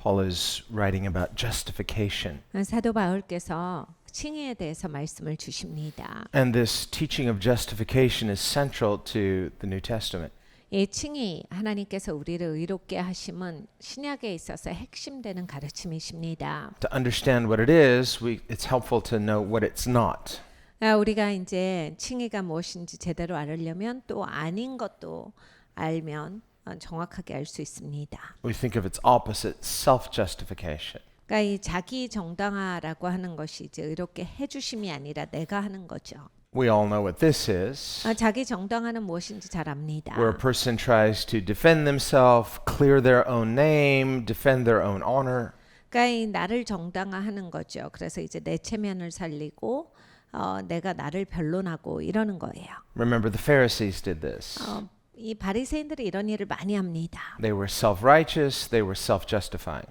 Paul is writing about justification. 사도 바울께서 칭의에 대해서 말씀을 주십니다. And this teaching of justification is central to the New Testament. 이 칭의 하나님께서 우리를 의롭게 하심은 신약에 있어서 핵심되는 가르침이십니다. To understand what it is, it's helpful to know what it's not. 우리가 이제 칭의가 무엇인지 제대로 알으려면 또 아닌 것도 알면 정확하게 알 수 있습니다. We think of its opposite, self-justification. 그러니까 이 자기 정당화라고 하는 것이 이제 의롭게 해주심이 아니라 내가 하는 거죠. We all know what this is, 자기 정당화는 무엇인지 잘 압니다. where a person tries to defend themselves, clear their own name, defend their own honor. 그러니까 이 나를 정당화하는 거죠. 그래서 이제 내 체면을 살리고 내가 나를 변론하고 이러는 거예요. Remember, the Pharisees did this. 이 바리새인들이 이런 일을 많이 합니다. They were self-righteous, they were self-justifying.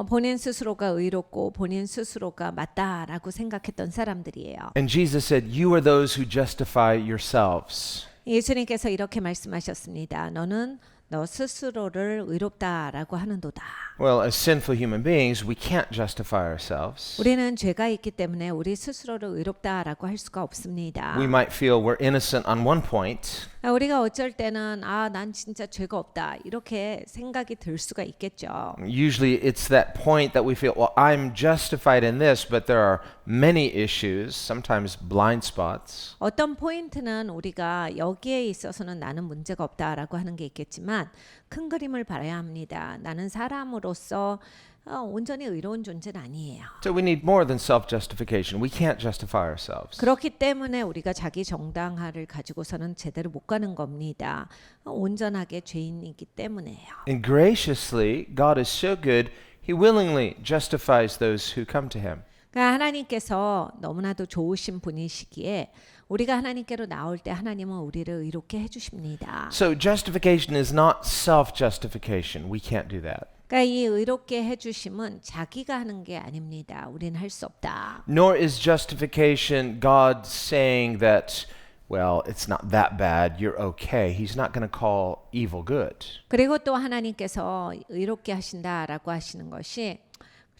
본인 스스로가 의롭고 본인 스스로가 맞다라고 생각했던 사람들이에요. And Jesus said, "You are those who justify yourselves." 예수님께서 이렇게 말씀하셨습니다. 너는 너 스스로를 의롭다라고 하는도다. Well, as sinful human beings, we can't justify ourselves. 우리는 죄가 있기 때문에 우리 스스로를 의롭다라고 할 수가 없습니다. We might feel we're innocent on one point, 우리가 어쩔 때는 난 진짜 죄가 없다 이렇게 생각이 들 수가 있겠죠. usually it's that point that we feel, well, I'm justified in this, but there are many issues, sometimes blind spots. 어떤 포인트는 우리가 여기에 있어서는 나는 문제가 없다라고 하는 게 있겠지만 큰 그림을 봐야 합니다. 나는 사람으로서 온전히 의로운 존재는 아니에요. So we need more than self-justification. We can't justify ourselves. 그렇기 때문에 우리가 자기 정당화를 가지고서는 제대로 못 가는 겁니다. 온전하게 죄인이기 때문에요. And graciously, God is so good, He willingly justifies those who come to Him. 그러니까 하나님께서 너무나도 좋으신 분이시기에 우리가 하나님께로 나올 때 하나님은 우리를 의롭게 해주십니다. So justification is not self-justification. We can't do that. 그러니까 이 의롭게 해주심은 자기가 하는 게 아닙니다. 우리는 할 수 없다. Nor is justification God saying that, well, it's not that bad, you're okay. He's not going to call evil good. 그리고 또 하나님께서 의롭게 하신다라고 하시는 것이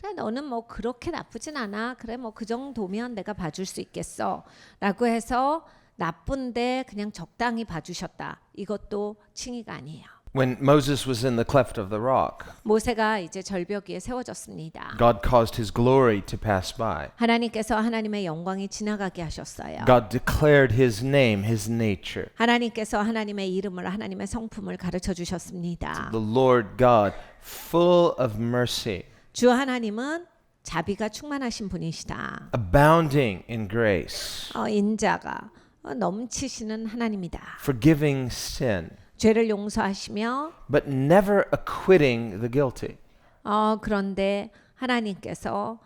그래 너는 뭐 그렇게 나쁘진 않아. 그래 뭐 그 정도면 내가 봐줄 수 있겠어. 라고 해서 나쁜데 그냥 적당히 봐주셨다. 이것도 칭의가 아니에요. When Moses was in the cleft of the rock, 모세가 이제 절벽 위에 세워졌습니다. God caused his glory to pass by. 하나님께서 하나님의 영광이 지나가게 하셨어요. God declared his name, his nature. 하나님께서 하나님의 이름을 하나님의 성품을 가르쳐 주셨습니다. The Lord God, full of mercy, 주 하나님은 자비가 충만하신 분이시다. abounding in grace, 인자가 넘치시는 하나님이다. forgiving sin, 죄를 용서하시며 but never acquitting the guilty. 그런데 하나님께서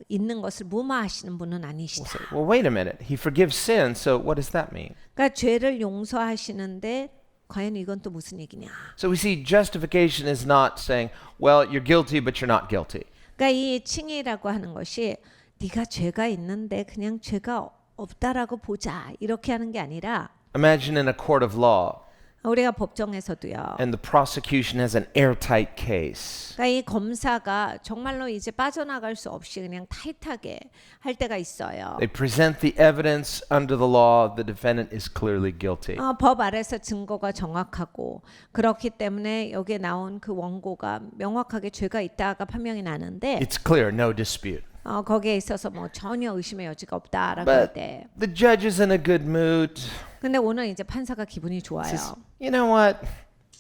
있는 것을 무마하시는 분은 아니시다. Well, wait a minute. He forgives sin, so what does that mean? 그러니까 죄를 용서하시는데 과연 이건 또 무슨 얘기냐? So we see justification is not saying, well, you're guilty, but you're not guilty. 그러니까 이 칭의라고 하는 것이 네가 죄가 있는데 그냥 죄가 없다라고 보자 이렇게 하는 게 아니라 Imagine in a court of law, 우리가 법정에서도요. and the prosecution has an airtight case. 그러니까 이 검사가 정말로 이제 빠져나갈 수 없이 그냥 타이트하게 할 때가 있어요. They present the evidence under the law. The defendant is clearly guilty. 법 아래서 증거가 정확하고 그렇기 때문에 여기에 나온 그 원고가 명확하게 죄가 있다가 판명이 나는데 It's clear, no dispute. 거기에 있어서 뭐 전혀 의심의 여지가 없다라고 할 But 때. the judge is in a good mood. 근데 오늘 이제 판사가 기분이 좋아요. Says, you know what?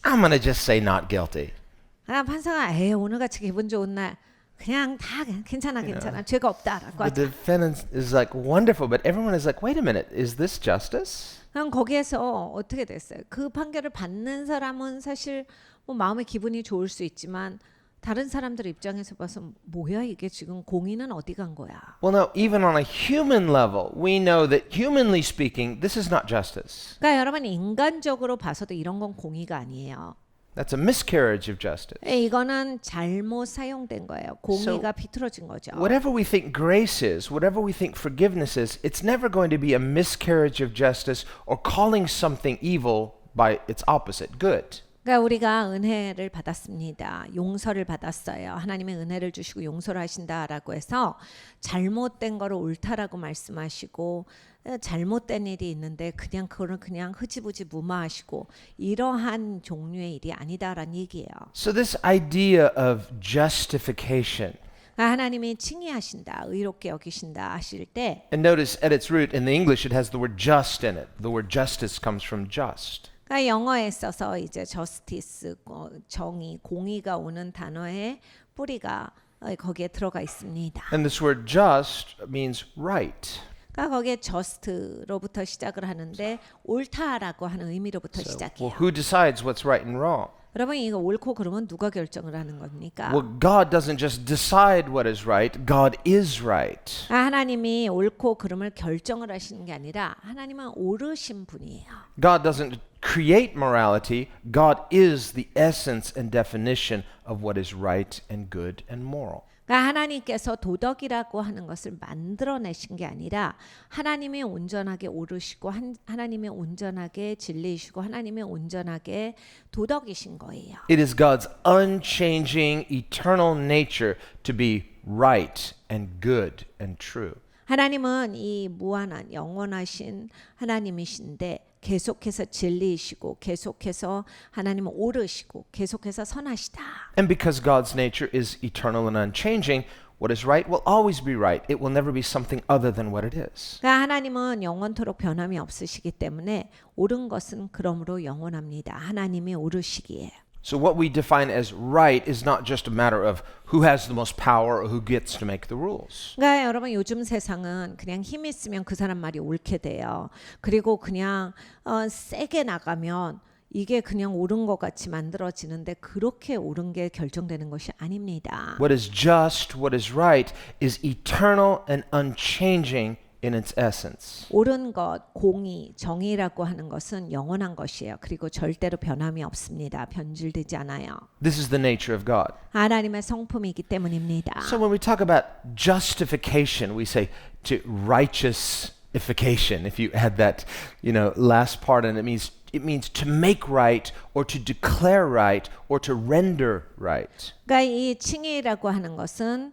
I'm going to just say not guilty. 판사가 오늘 같이 기분 좋은 날 그냥 다 괜찮아 죄가 없다라고 The 하자. defendant is like wonderful, but everyone is like, wait a minute, is this justice? 그럼 거기에서 어떻게 됐어요? 그 판결을 받는 사람은 사실 뭐 마음의 기분이 좋을 수 있지만 다른 사람들 입장에서 봐서 뭐야 이게 지금 공의는 어디 간 거야? Well, no, even on a human level, we know that humanly speaking, this is not justice. 그러니까 여러분 인간적으로 봐서도 이런 건 공의가 아니에요. That's a miscarriage of justice. 이거는 잘못 사용된 거예요. 공의가 비틀어진 거죠. Whatever we think grace is, whatever we think forgiveness is, it's never going to be a miscarriage of justice or calling something evil by its opposite, good. 그러니까 우리가 은혜를 받았습니다. 용서를 받았어요. 하나님의 은혜를 주시고 용서를 하신다라고 해서 잘못된 거를 옳다라고 말씀하시고 잘못된 일이 있는데 그냥 그거를 그냥 흐지부지 무마하시고 이러한 종류의 일이 아니다라는 얘기예요. So this idea of justification, 하나님이 칭의하신다, 의롭게 여기신다 하실 때 and notice at its root in the English it has the word just in it. The word justice comes from just. 그러니까 영어에 써서 이제 justice, 정의, 공의가 오는 단어의 뿌리가 거기에 들어가 있습니다. And this word just means right. 그러니까 거기에 just로부터 시작을 하는데 옳다라고 하는 의미로부터 So, 시작해요. well, who decides what's right and wrong? 여러분 이거 옳고 그러면 누가 결정을 하는 겁니까? Well, God doesn't just decide what is right. God is right. 하나님이 옳고 그름을 결정을 하시는 게 아니라 하나님은 옳으신 분이에요. God doesn't create morality. God is the essence and definition of what is right and good and moral. 그러니까 하나님께서 도덕이라고 하는 것을 만들어내신 게 아니라 하나님이 온전하게 옳으시고 하나님이 온전하게 진리이시고 하나님이 온전하게 도덕이신 거예요. It is God's unchanging, eternal nature to be right and good and true. 하나님은 이 무한한 영원하신 하나님이신데 계속해서 진리이시고 계속해서 하나님은 옳으시고 계속해서 선하시다. And because God's nature is eternal and unchanging, what is right will always be right. It will never be something other than what it is. 그러니까 하나님은 영원토록 변함이 없으시기 때문에 옳은 것은 그러므로 영원합니다. 하나님이 옳으시기에. So what we define as right is not just a matter of who has the most power or who gets to make the rules. 그러니까 여러분 요즘 세상은 그냥 힘 있으면 그 사람 말이 옳게 돼요. 그리고 그냥 세게 나가면 이게 그냥 옳은 것 같이 만들어지는데 그렇게 옳은 게 결정되는 것이 아닙니다. What is just, what is right is eternal and unchanging in its essence. 옳은 것, 공의, 정의라고 하는 것은 영원한 것이에요. 그리고 절대로 변함이 없습니다. 변질되지 않아요. This is the nature of God. 하나님의 성품이기 때문입니다. So when we talk about justification, we say to righteousification. If you add that, last part, and it means to make right or to declare right or to render right. 그러니까 이 칭의라고 하는 것은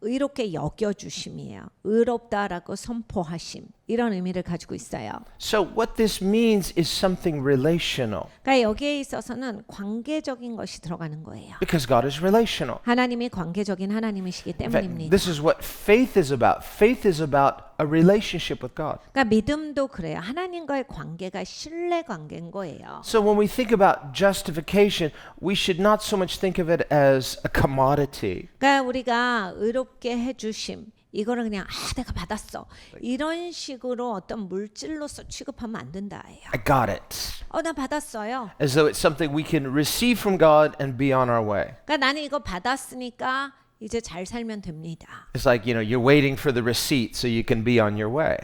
의롭게 여겨주심이에요. 의롭다라고 선포하심 이런 의미를 가지고 있어요. So what this means is something relational. 그러니까 여기에 있어서는 관계적인 것이 들어가는 거예요. Because God is relational. 하나님이 관계적인 하나님이시기 In fact, 때문입니다. this is what faith is about. Faith is about a relationship with God. 그러니까 믿음도 그래요. 하나님과의 관계가 신뢰 관계인 거예요. So when we think about justification, we should not so much think of it as a commodity. 그러니까 우리가 의롭게 해주심 이거를 그냥 내가 받았어 이런 식으로 어떤 물질로서 취급하면 안 된다예요. I got it. 나 받았어요. As though it's something we can receive from God and be on our way. 그러니까 나는 이거 받았으니까 이제 잘 살면 됩니다. It's like, you're waiting for the receipt so you can be on your way.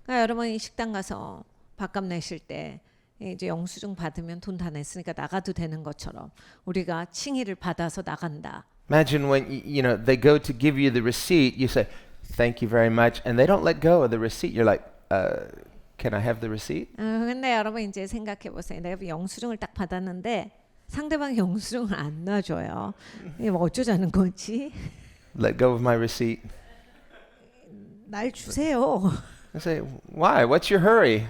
그러니까 여러분이 식당 가서 밥값 내실 때 이제 영수증 받으면 돈 다 냈으니까 나가도 되는 것처럼 우리가 칭의를 받아서 나간다. Imagine when they go to give you the receipt, you say, "Thank you very much," and they don't let go of the receipt. You're like, "Can I have the receipt?" 근데 여러분 이제 생각해 보세요. 내가 영수증을 딱 받았는데 상대방이 영수증을 안 놔줘요. 이게 뭐 어쩌자는 거지? Let go of my receipt. 날 주세요. I say, "Why? What's your hurry?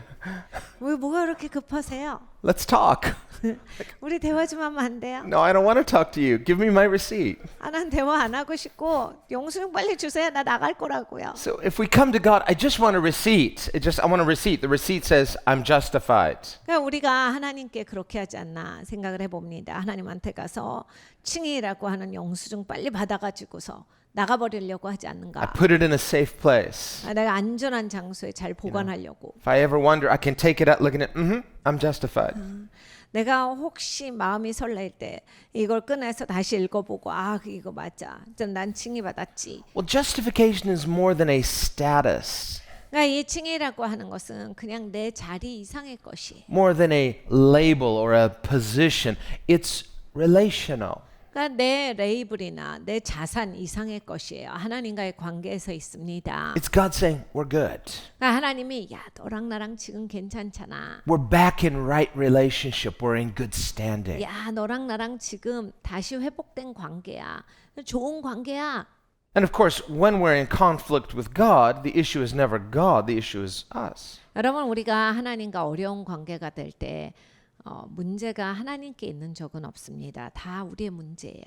왜 뭐가 그렇게 급하세요? Let's talk." 우리 대화 좀 하면 안 돼요? No, I don't want to talk to you. Give me my receipt. 난 대화 안 하고 싶고 영수증 빨리 주세요. 나 나갈 거라고요. So if we come to God, I just want a receipt. I want a receipt. The receipt says I'm justified. 그러니까 우리가 하나님께 그렇게 하지 않나 생각을 해봅니다. 하나님한테 가서 칭의라고 하는 영수증 빨리 받아가지고서 나가버리려고 하지 않는가? I put it in a safe place. 내가 안전한 장소에 잘 보관하려고. If I ever wonder, I can take it out, looking at, I'm justified. 내가 혹시 마음이 설렐 때 이걸 꺼내서 다시 읽어보고 이거 맞아. 난 칭의 받았지. Well, justification is more than a status, 그러니까 이 칭의라고 하는 것은 그냥 내 자리 이상의 것이. more than a label or a position. It's relational. 그러니까 내 레이블이나 내 자산 이상의 것이에요. 하나님과의 관계에서 있습니다. It's God saying, we're good. 그러니까 하나님이 야 너랑 나랑 지금 괜찮잖아. We're back in right relationship. We're in good standing. 야 너랑 나랑 지금 다시 회복된 관계야. 좋은 관계야. And of course, when we're in conflict with God, the issue is never God, the issue is us. 여러분 우리가 하나님과 어려운 관계가 될 때 문제가 하나님께 있는 적은 없습니다. 다 우리의 문제예요.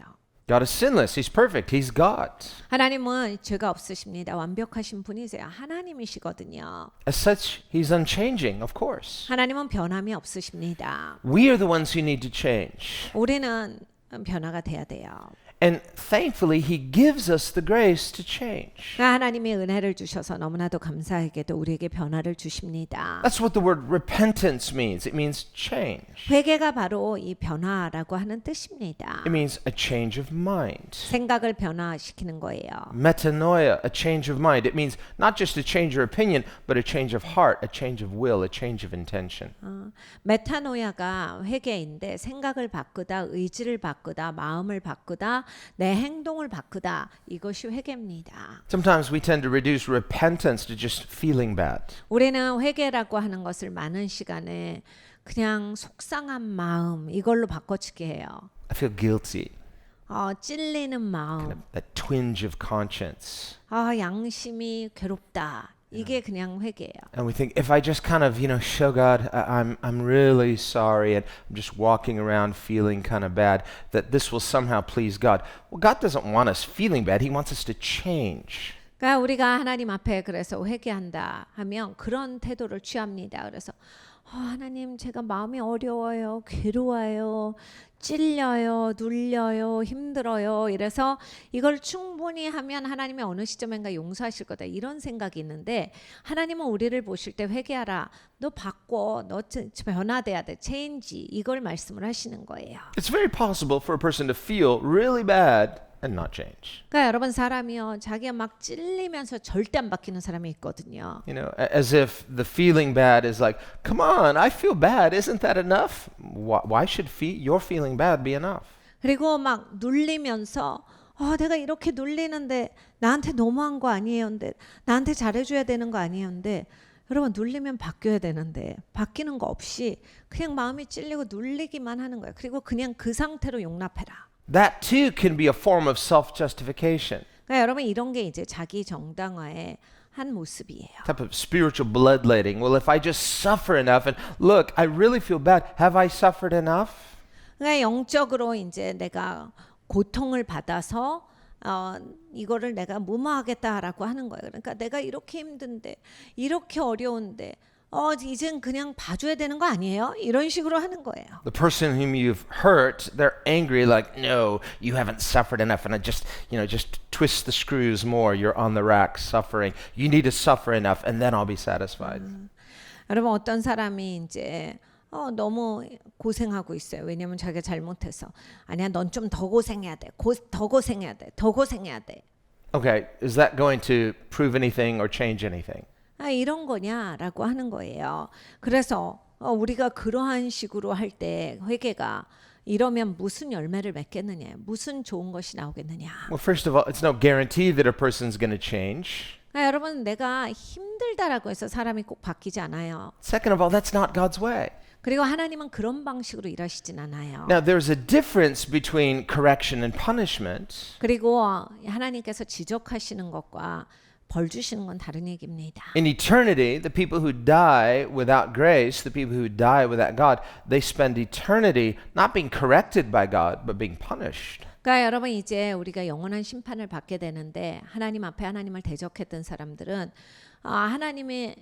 God is sinless. He's perfect. He's God. 하나님은 죄가 없으십니다. 완벽하신 분이세요. 하나님이시거든요. As such, He's unchanging, of course. 하나님은 변함이 없으십니다. We are the ones who need to change. 우리는 변화가 돼야 돼요. And thankfully, He gives us the grace to change. 하나님이 은혜를 주셔서 너무나도 감사하게도 우리에게 변화를 주십니다. That's what the word repentance means. It means change. 회개가 바로 이 변화라고 하는 뜻입니다. It means a change of mind. 생각을 변화시키는 거예요. Metanoia, a change of mind. It means not just to change your opinion, but a change of heart, a change of will, a change of intention. 메타노야가 회개인데 생각을 바꾸다, 의지를 바꾸다, 마음을 바꾸다, 내 행동을 바꾸다. 이것이 회개입니다. Sometimes we tend to reduce repentance to just feeling bad. 우리는 회개라고 하는 것을 많은 시간에 그냥 속상한 마음 이걸로 바꿔치기 해요. I feel guilty. 찔리는 마음, That twinge of conscience. 양심이 괴롭다. 이게 그냥 회개예요. And we think, if I just kind of, show God, I'm really sorry, and I'm just walking around feeling kind of bad, that this will somehow please God. Well, God doesn't want us feeling bad. He wants us to change. 그러니까 우리가 하나님 앞에 그래서 회개한다 하면 그런 태도를 취합니다. 그래서 하나님 제가 마음이 어려워요, 괴로워요, 찔려요, 눌려요, 힘들어요. 이래서 이걸 충분히 하면 하나님이 어느 시점인가 용서하실 거다 이런 생각이 있는데 하나님은 우리를 보실 때 회개하라. 너 바꿔, 너 변화돼야 돼, 체인지 이걸 말씀을 하시는 거예요. It's very possible for a person to feel really bad and not change. 그러니까 여러분 사람이요 자기가 막 찔리면서 절대 안 바뀌는 사람이 있거든요. As if the feeling bad is like, come on, I feel bad. Isn't that enough? Why should your feeling bad be enough? 그리고 막 눌리면서 내가 이렇게 눌리는데 나한테 너무한 거 아니에요. 근데 나한테 잘해줘야 되는 거 아니에요. 근데 여러분 눌리면 바뀌어야 되는데 바뀌는 거 없이 그냥 마음이 찔리고 눌리기만 하는 거예요. 그리고 그냥 그 상태로 용납해라. That too can be a form of self-justification. 그러니까 여러분 이런 게 이제 자기 정당화의 한 모습이에요. Type of spiritual bloodletting. Well, if I just suffer enough and look, I really feel bad. Have I suffered enough? 그러니까 영적으로 이제 내가 고통을 받아서 이거를 내가 무마하겠다라고 하는 거예요. 그러니까 내가 이렇게 힘든데 이렇게 어려운데 이젠 그냥 봐줘야 되는 거 아니에요? 이런 식으로 하는 거예요. The person whom you've hurt, they're angry like, no, you haven't suffered enough. And I just twist the screws more. You're on the rack suffering. You need to suffer enough and then I'll be satisfied. 여러분 어떤 사람이 이제 너무 고생하고 있어요. 왜냐면 자기가 잘못해서. 아니야, 넌 좀 더 고생해야 돼. 더 고생해야 돼. 더 고생해야 돼. Okay, is that going to prove anything or change anything? 이런 거냐라고 하는 거예요. 그래서 우리가 그러한 식으로 할 때 회개가 이러면 무슨 열매를 맺겠느냐, 무슨 좋은 것이 나오겠느냐. Well, first of all, it's no guarantee that a person's going to change. 여러분 내가 힘들다라고 해서 사람이 꼭 바뀌지 않아요. Second of all, that's not God's way. 그리고 하나님은 그런 방식으로 일하시진 않아요. Now, there's a difference between correction and punishment. 그리고 하나님께서 지적하시는 것과 벌 주시는 건 다른 얘기입니다. In eternity, the people who die without grace, the people who die without God, they spend eternity not being corrected by God, but being punished. 그러니까 여러분 이제 우리가 영원한 심판을 받게 되는데 하나님 앞에 하나님을 대적했던 사람들은 하나님의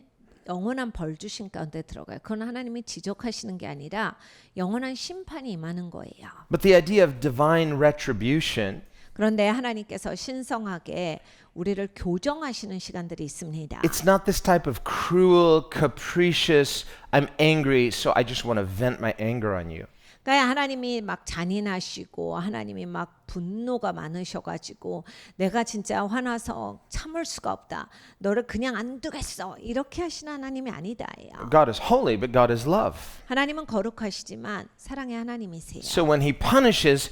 영원한 벌 주신 가운데 들어가요. 그건 하나님이 지적하시는 게 아니라 영원한 심판이 임하는 거예요. But the idea of divine retribution, 그런데 하나님께서 신성하게 우리를 교정하시는 시간들이 있습니다. it's not this type of cruel, capricious, I'm angry, so I just want to vent my anger on you. 그러니까 하나님이 막 잔인하시고 하나님이 막 분노가 많으셔가지고 내가 진짜 화나서 참을 수가 없다. 너를 그냥 안 두겠어. 이렇게 하시는 하나님이 아니다예요. God is holy, but God is love. 하나님은 거룩하시지만 사랑의 하나님이세요. So when he punishes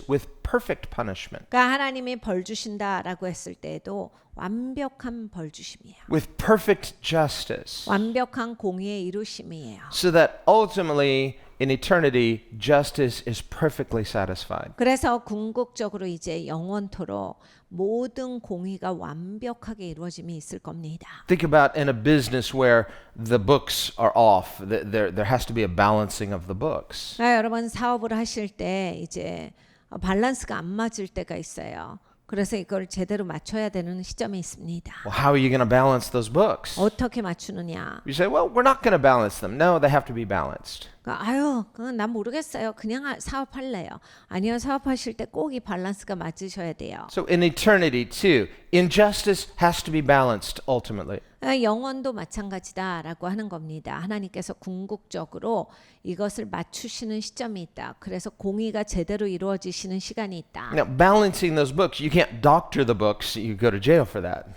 with perfect punishment, 그러니까 하나님이 벌 주신다라고 했을 때에도 완벽한 벌 주심이에요. with perfect justice, 완벽한 공의의 이루심이에요. so that ultimately in eternity justice is perfectly satisfied. 그래서 궁극적으로 이제 영원토록 모든 공의가 완벽하게 이루어짐이 있을 겁니다. Think about in a business where the books are off. There has to be a balancing of the books. 그러니까 여러분 사업을 하실 때 이제 밸런스가 안 맞을 때가 있어요. 그래서 이걸 제대로 맞춰야 되는 시점이 있습니다. Well, how are you going to balance those books? 어떻게 맞추느냐? You say, well, we're not going to balance them. No, they have to be balanced. 그러니까 아유, 그건 난 모르겠어요. 그냥 사업할래요. 아니요, 사업하실 때 꼭 이 밸런스가 맞으셔야 돼요. So in eternity too, injustice has to be balanced ultimately. 영원도 마찬가지다라고 하는 겁니다. 하나님께서 궁극적으로 이것을 맞추시는 시점이 있다. 그래서 공의가 제대로 이루어지시는 시간이 있다. Now, balancing those books, you can't doctor the books. You go to jail for that.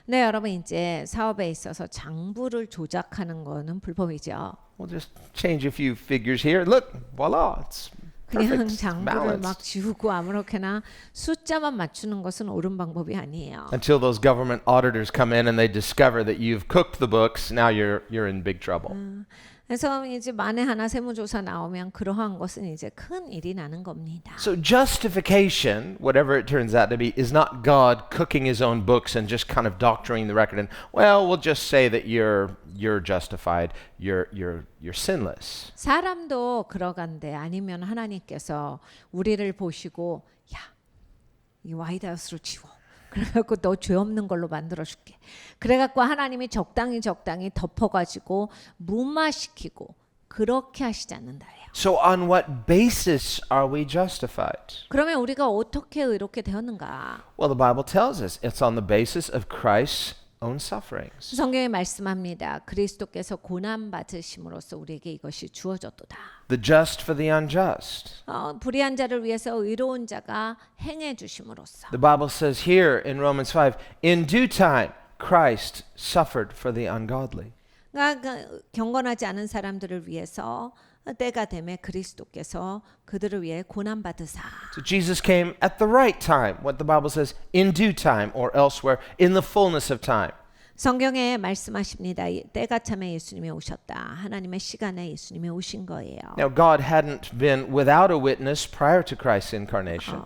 네, 여러분 이제 사업에 있어서 장부를 조작하는 거는 불법이죠. We'll just change a few figures here. Look, voila, it's 그냥 perfect, 장부를 막 balanced. 지우고 아무렇게나 숫자만 맞추는 것은 옳은 방법이 아니에요. Until those government auditors come in and they discover that you've cooked the books, now you're in big trouble. 그래서 이제 만에 하나 세무조사 나오면 그러한 것은 이제 큰 일이 나는 겁니다. So justification, whatever it turns out to be, is not God cooking his own books and just kind of doctoring the record and well, we'll just say that you're justified, you're sinless. 사람도 그러간데 아니면 하나님께서 우리를 보시고 야, 이 와이드하우스를 지워. 그래갖고 너 죄 없는 걸로 만들어줄게. 그래갖고 하나님이 적당히 덮어가지고 무마시키고 그렇게 하시지 않는다예요. So on what basis are we justified? 그러면 우리가 어떻게 의롭게 되었는가? Well, the Bible tells us it's on the basis of Christ's own sufferings. 성경에 말씀합니다. 그리스도께서 고난 받으심으로써 우리에게 이것이 주어졌도다. The just for the unjust. 불의한 자를 위해서 의로운 자가 행해 주심으로써. The Bible says here in Romans 5, in due time Christ suffered for the ungodly. 그러니까 경건하지 않은 사람들을 위해서 때가 되매 그리스도께서 그들을 위해 고난 받으사. So Jesus came at the right time, what the Bible says, in due time or elsewhere, in the fullness of time. 성경에 말씀하십니다. 때가 참에 예수님이 오셨다. 하나님의 시간에 예수님이 오신 거예요. Now God hadn't been without a witness prior to Christ's incarnation.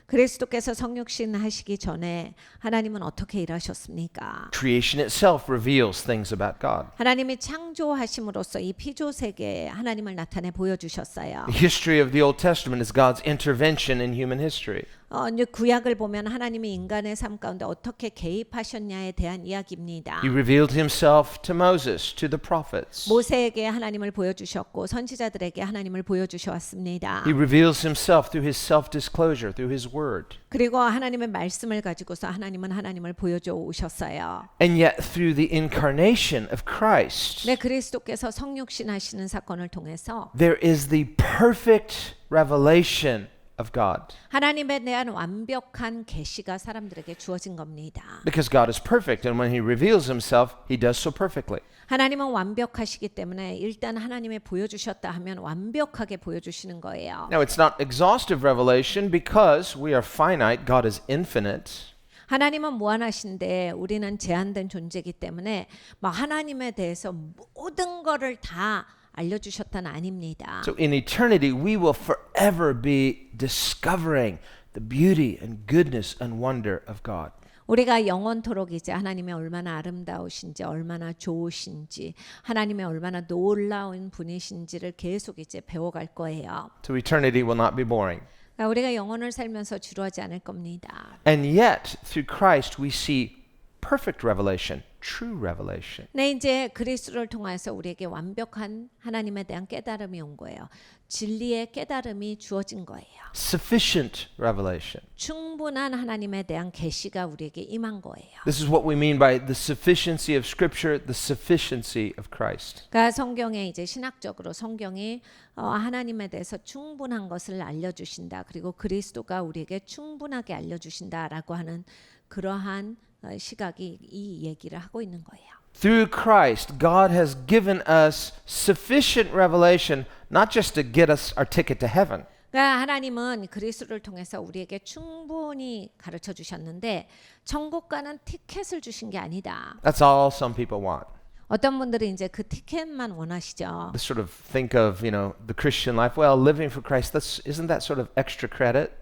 그리스도께서 성육신 하시기 전에 하나님은 어떻게 일하셨습니까? Creation itself reveals things about God. 하나님이 창조하심으로써 이 피조 세계에 하나님을 나타내 보여주셨어요. The history of the Old Testament is God's intervention in human history. 이제 구약을 보면 하나님이 인간의 삶 가운데 어떻게 개입하셨냐에 대한 이야기입니다. He revealed himself to Moses, to the prophets. 모세에게 하나님을 보여주셨고 선지자들에게 하나님을 보여주셨습니다. He reveals himself through his self-disclosure, through his word. 그리고 하나님의 말씀을 가지고서 하나님은 하나님을 보여줘 오셨어요. And yet through the incarnation of Christ, 네, 그리스도께서 성육신 하시는 사건을 통해서 there is the perfect revelation of God. 하나님에 대한 완벽한 계시가 사람들에게 주어진 겁니다. Because God is perfect, and when he reveals himself, he does so perfectly. 하나님은 완벽하시기 때문에 일단 하나님의 보여주셨다 하면 완벽하게 보여주시는 거예요. Now, it's not exhaustive revelation because we are finite, God is infinite. 하나님은 무한하신데 우리는 제한된 존재이기 때문에 막 하나님에 대해서 모든 거를 다 알려주셨다는 아닙니다. So in eternity, we will forever be discovering the beauty and goodness and wonder of God. 우리가 영원토록 이제 하나님의 얼마나 아름다우신지 얼마나 좋으신지 하나님의 얼마나 놀라운 분이신지를 계속 이제 배워갈 거예요. So eternity will not be boring. 그러니까 우리가 영혼을 살면서 지루하지 않을 겁니다. And yet, through Christ, we see perfect revelation, true revelation. 네, 이제 그리스도를 통해서 우리에게 완벽한 하나님에 대한 깨달음이 온 거예요. 진리의 깨달음이 주어진 거예요. Sufficient revelation. 충분한 하나님에 대한 계시가 우리에게 임한 거예요. This is what we mean by the sufficiency of Scripture, the sufficiency of Christ. 그러니까 성경에 이제 신학적으로 성경이 하나님에 대해서 충분한 것을 알려주신다. 그리고 그리스도가 우리에게 충분하게 알려주신다라고 하는 그러한 시각이 이 얘기를 하고 있는 거예요. Through Christ, God has given us sufficient revelation, not just to get us our ticket to heaven. 그러니까 하나님은 그리스도를 통해서 우리에게 충분히 가르쳐 주셨는데 천국 가는 티켓을 주신 게 아니다. That's all some people want. 어떤 분들은 이제 그 티켓만 원하시죠. They sort of think of, the Christian life. Well, living for Christ, isn't that sort of extra credit?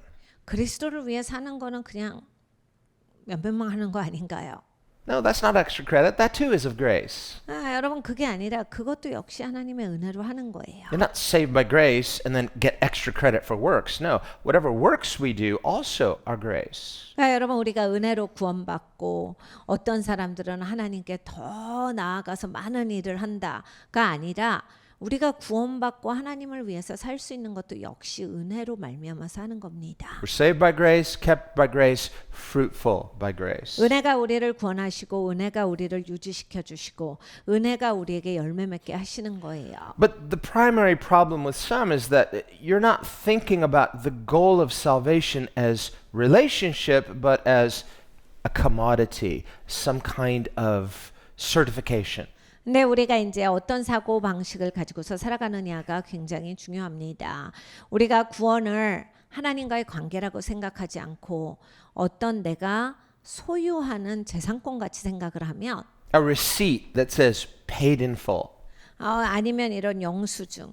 그리스도를 위해 사는 거는 그냥 몇몇만 하는 거 아닌가요? No, that's not extra credit. That too is of grace. 여러분 그게 아니라 그것도 역시 하나님의 은혜로 하는 거예요. You're not saved by grace and then get extra credit for works. No, whatever works we do also are grace. 그러니까 여러분 우리가 은혜로 구원받고 어떤 사람들은 하나님께 더 나아가서 많은 일을 한다가 아니라 우리가 구원받고 하나님을 위해서 살 수 있는 것도 역시 은혜로 말미암아서 하는 겁니다. We're saved by grace, kept by grace, fruitful by grace. 은혜가 우리를 구원하시고 은혜가 우리를 유지시켜 주시고 은혜가 우리에게 열매 맺게 하시는 거예요. But the primary problem with some is that you're not thinking about the goal of salvation as relationship, but as a commodity, some kind of certification. 근데 우리가 이제 어떤 사고 방식을 가지고서 살아가느냐가 굉장히 중요합니다. 우리가 구원을 하나님과의 관계라고 생각하지 않고 어떤 내가 소유하는 재산권 같이 생각을 하면 A receipt that says paid in full. 아니면 이런 영수증,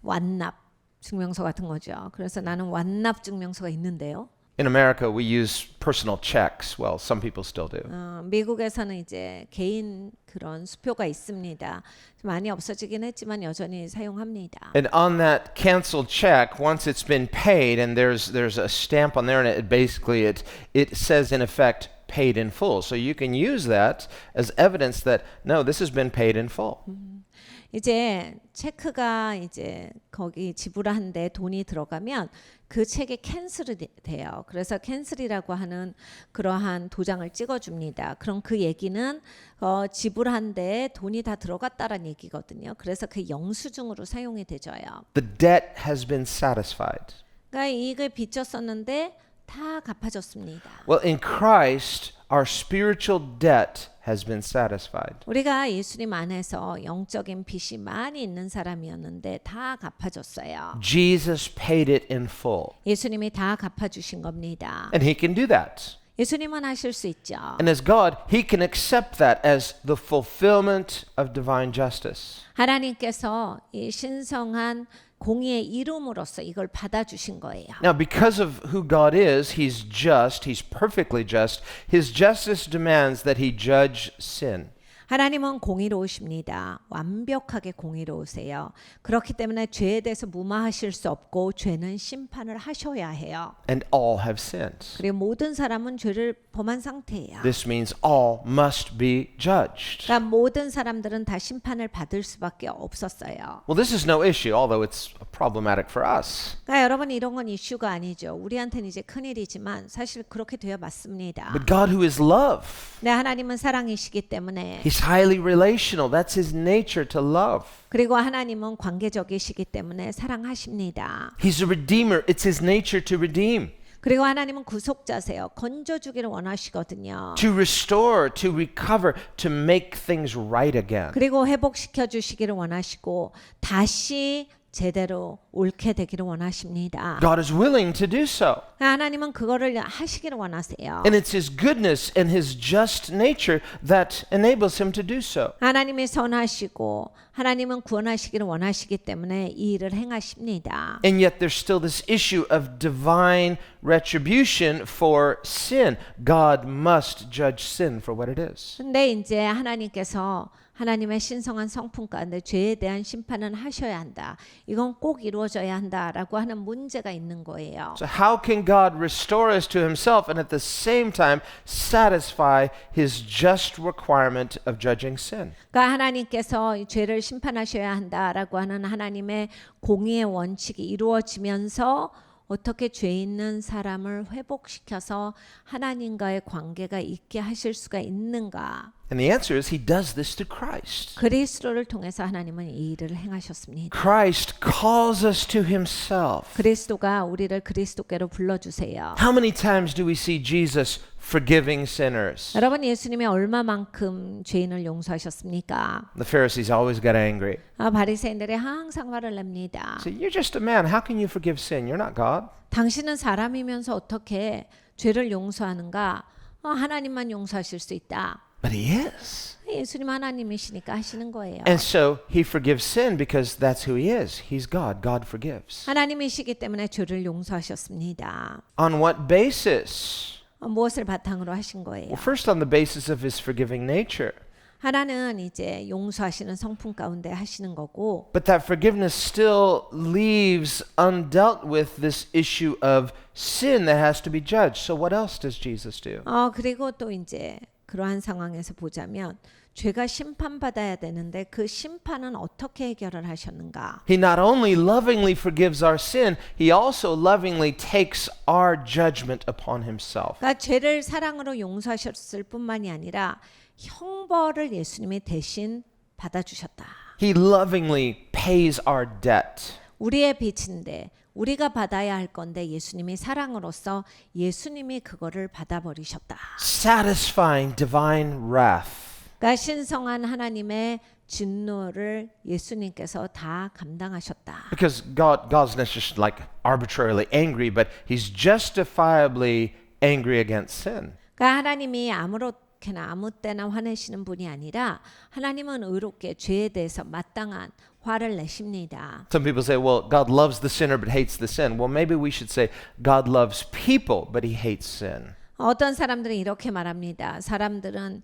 완납 증명서 같은 거죠. 그래서 나는 완납 증명서가 있는데요. In America, we use personal checks. Well, some people still do. 미국에서는 이제 개인 그런 수표가 있습니다. 많이 없어지긴 했지만 여전히 사용합니다. And on that canceled check, once it's been paid, and there's a stamp on there, and it says in effect paid in full. So you can use that as evidence that no, this has been paid in full. 이제 체크가 이제 거기 지불한데 돈이 들어가면 그 책이 캔슬이 돼요. 그래서 캔슬이라고 하는 그러한 도장을 찍어줍니다. 그럼 그 얘기는 지불한데 돈이 다 들어갔다라는 얘기거든요. 그래서 그 영수증으로 사용이 되져요. The debt has been satisfied. 그러니까 이익을 빚졌었는데 다 갚아졌습니다. Well, in Christ, our spiritual debt has been satisfied. 우리가 예수님 안에서 영적인 빚이 많이 있는 사람이었는데 다 갚아줬어요. Jesus paid it in full. 예수님이 다 갚아주신 겁니다. And he can do that. 예수님은 하실 수 있죠. And as God, he can accept that as the fulfillment of divine justice. 하나님께서 이 신성한 공의의 이름으로써 이걸 받아주신 거예요. Now, because of who God is, he's just, he's perfectly just. His justice demands that he judge sin. 하나님은 공의로우십니다. 완벽하게 공의로우세요. 그렇기 때문에 죄에 대해서 무마하실 수 없고 죄는 심판을 하셔야 해요. And all have sinned. 그리고 모든 사람은 죄를 범한 상태예요. This means all must be judged. 그러니까 모든 사람들은 다 심판을 받을 수밖에 없었어요. Well, this is no issue, although it's problematic for us. 그러니까 여러분 이런 건 이슈가 아니죠. 우리한테는 이제 큰일이지만 사실 그렇게 되어 맞습니다. But God, who is love, 네, 하나님은 사랑이시기 때문에 he's highly relational. That's his nature to love. 그리고 하나님은 관계적이시기 때문에 사랑하십니다. He's a redeemer. It's his nature to redeem, 그리고 하나님은 구속자세요. 건져주기를 원하시거든요. to restore, to recover, to make things right again. 그리고 회복시켜 주시기를 원하시고 다시 제대로 옳게 되기를 원하십니다. God is willing to do so. 하나님은 그거를 하시기를 원하세요. And it's his goodness and his just nature that enables him to do so. 하나님이 선하시고 하나님은 구원하시기를 원하시기 때문에 이 일을 행하십니다. And yet there's still this issue of divine retribution for sin. God must judge sin for what it is. 근데 이제 하나님께서 하나님의 신성한 성품 가운데 죄에 대한 심판은 하셔야 한다. 이건 꼭 이루어져야 한다라고 하는 문제가 있는 거예요. So how can God restore us to himself and at the same time satisfy his just requirement of judging sin? 그러니까 하나님께서 이 죄를 심판하셔야 한다라고 하는 하나님의 공의의 원칙이 이루어지면서 어떻게 죄 있는 사람을 회복시켜서 하나님과의 관계가 있게 하실 수가 있는가? And the answer is he does this through Christ. 그리스도를 통해서 하나님은 이 일을 행하셨습니다. Christ calls us to himself. 그리스도가 우리를 그리스도께로 불러주세요. How many times do we see Jesus forgiving sinners? 여러분 예수님이 얼마만큼 죄인을 용서하셨습니까? The Pharisees always got angry. 바리새인들이 항상 화를 냅니다. Say, you're just a man. How can you forgive sin? You're not God. 당신은 사람이면서 어떻게 죄를 용서하는가? 하나님만 용서하실 수 있다. But he is. 예수님 하나님이시니까 하시는 거예요. And so he forgives sin because that's who he is. He's God. God forgives. 하나님이시기 때문에 죄를 용서하셨습니다. On what basis? 무엇을 바탕으로 하신 거예요? Well, first on the basis of his forgiving nature. 하나는 이제 용서하시는 성품 가운데 하시는 거고, But that forgiveness still leaves undealt with this issue of sin that has to be judged. So what else does Jesus do? 그리고 또 이제 그러한 상황에서 보자면 죄가 심판받아야 되는데 그 심판은 어떻게 해결을 하셨는가? He not only lovingly forgives our sin, he also lovingly takes our judgment upon himself. 그러니까 죄를 사랑으로 용서하셨을 뿐만이 아니라 형벌을 예수님이 대신 받아주셨다. He lovingly pays our debt. 우리의 빚인데 우리가 받아야 할 건데 예수님이 사랑으로서 예수님이 그거를 받아버리셨다. Satisfying divine wrath. 그러니까 신성한 하나님의 진노를 예수님께서 다 감당하셨다. Because God's not just like arbitrarily angry, but he's justifiably angry against sin. 그러니까 하나님이 아무렇게나 아무 때나 화내시는 분이 아니라 하나님은 의롭게 죄에 대해서 마땅한 화를 내십니다. Some people say, well, God loves the sinner but hates the sin. Well, maybe we should say God loves people but he hates sin. 어떤 사람들은 이렇게 말합니다. 사람들은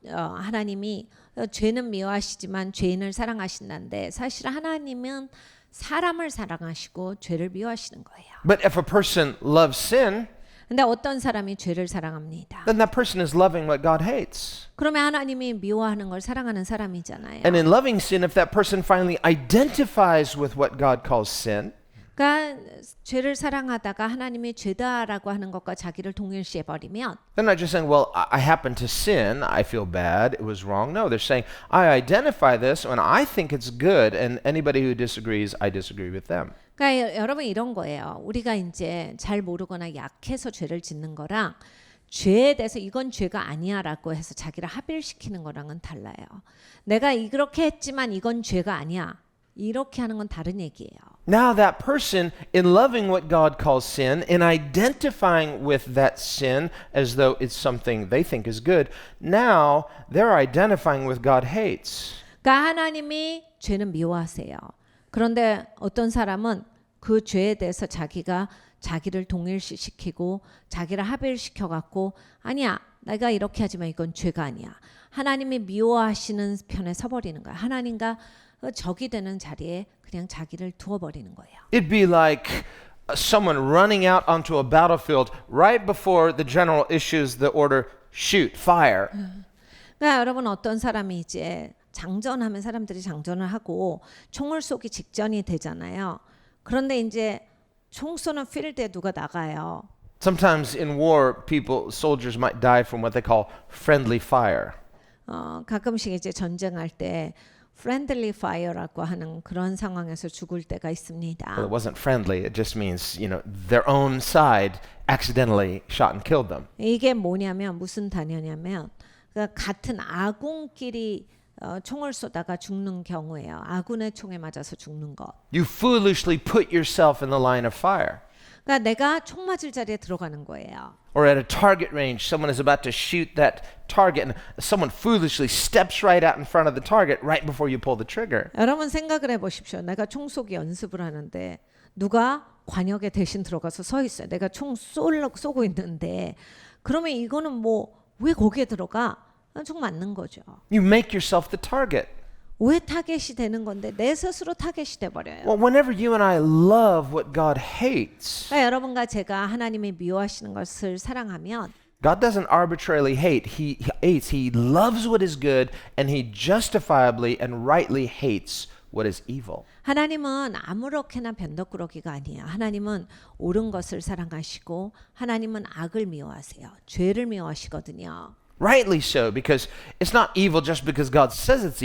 하나님이 죄는 미워하시지만 죄인을 사랑하신다는데 사실 하나님은 사람을 사랑하시고 죄를 미워하시는 거예요. But if a person loves sin, 근데 어떤 사람이 죄를 사랑합니다. then that person is loving what God hates. 그러면 하나님이 미워하는 걸 사랑하는 사람이잖아요. And in loving sin, if that person finally identifies with what God calls sin, 그러니까 죄를 사랑하다가 하나님이 죄다라고 하는 것과 자기를 동일시해 버리면 they're not just saying, well, I happen to sin, I feel bad, it was wrong. No, they're saying, I identify this and I think it's good, and anybody who disagrees, I disagree with them. 그러니까 여러분 이런 거예요. 우리가 이제 잘 모르거나 약해서 죄를 짓는 거랑 죄에 대해서 이건 죄가 아니야라고 해서 자기를 합일시키는 거랑은 달라요. 내가 이렇게 했지만 이건 죄가 아니야. 이렇게 하는 건 다른 얘기예요. Now that person, in loving what God calls sin, in identifying with that sin as though it's something they think is good, now they're identifying with God hates. 그러니까 하나님이 죄는 미워하세요. 그런데 어떤 사람은 그 죄에 대해서 자기가 자기를 동일시키고 자기를 합일시켜 갖고 아니야 내가 이렇게 하지만 이건 죄가 아니야. 하나님이 미워하시는 편에 서버리는 거야. 하나님과 적이 되는 자리에 그냥 자기를 두어버리는 거예요. It'd be like someone running out onto a battlefield right before the general issues the order, shoot, fire. 그러니까 여러분 어떤 사람이 이제 장전하면 사람들이 장전을 하고 총을 쏘기 직전이 되잖아요. 그런데 이제 총 쏘는 필드에 누가 나가요. Sometimes in war, soldiers might die from what they call friendly fire. 가끔씩 이제 전쟁할 때 friendly fire라고 하는 그런 상황에서 죽을 때가 있습니다. Well, it wasn't friendly. It just means, their own side accidentally shot and killed them. 이게 뭐냐면 무슨 단어냐면 그러니까 같은 아군끼리 총을 쏘다가 죽는 경우예요. 아군의 총에 맞아서 죽는 것. You foolishly put yourself in the line of fire. 그러니까 내가 총 맞을 자리에 들어가는 거예요. Or at a target range, someone is about to shoot that target and someone foolishly steps right out in front of the target right before you pull the trigger. 여러분 생각을 해보십시오. 내가 총 쏘기 연습을 하는데 누가 관역에 대신 들어가서 서 있어요. 내가 총 쏘고 있는데 그러면 이거는 뭐 왜 거기에 들어가? 총 맞는 거죠. You make yourself the target. 왜 타겟이 되는 건데 내 스스로 타겟이 돼 버려요. Well, whenever you and I love what God hates, 그러니까 여러분과 제가 하나님이 미워하시는 것을 사랑하면 God doesn't arbitrarily hate. He hates. He loves what is good, and he justifiably and rightly hates what is evil. 하나님은 아무렇게나 변덕꾸러기가 아니에요. 하나님은 옳은 것을 사랑하시고 하나님은 악을 미워하세요. 죄를 미워하시거든요. Rightly so, because it's not evil just because God says it's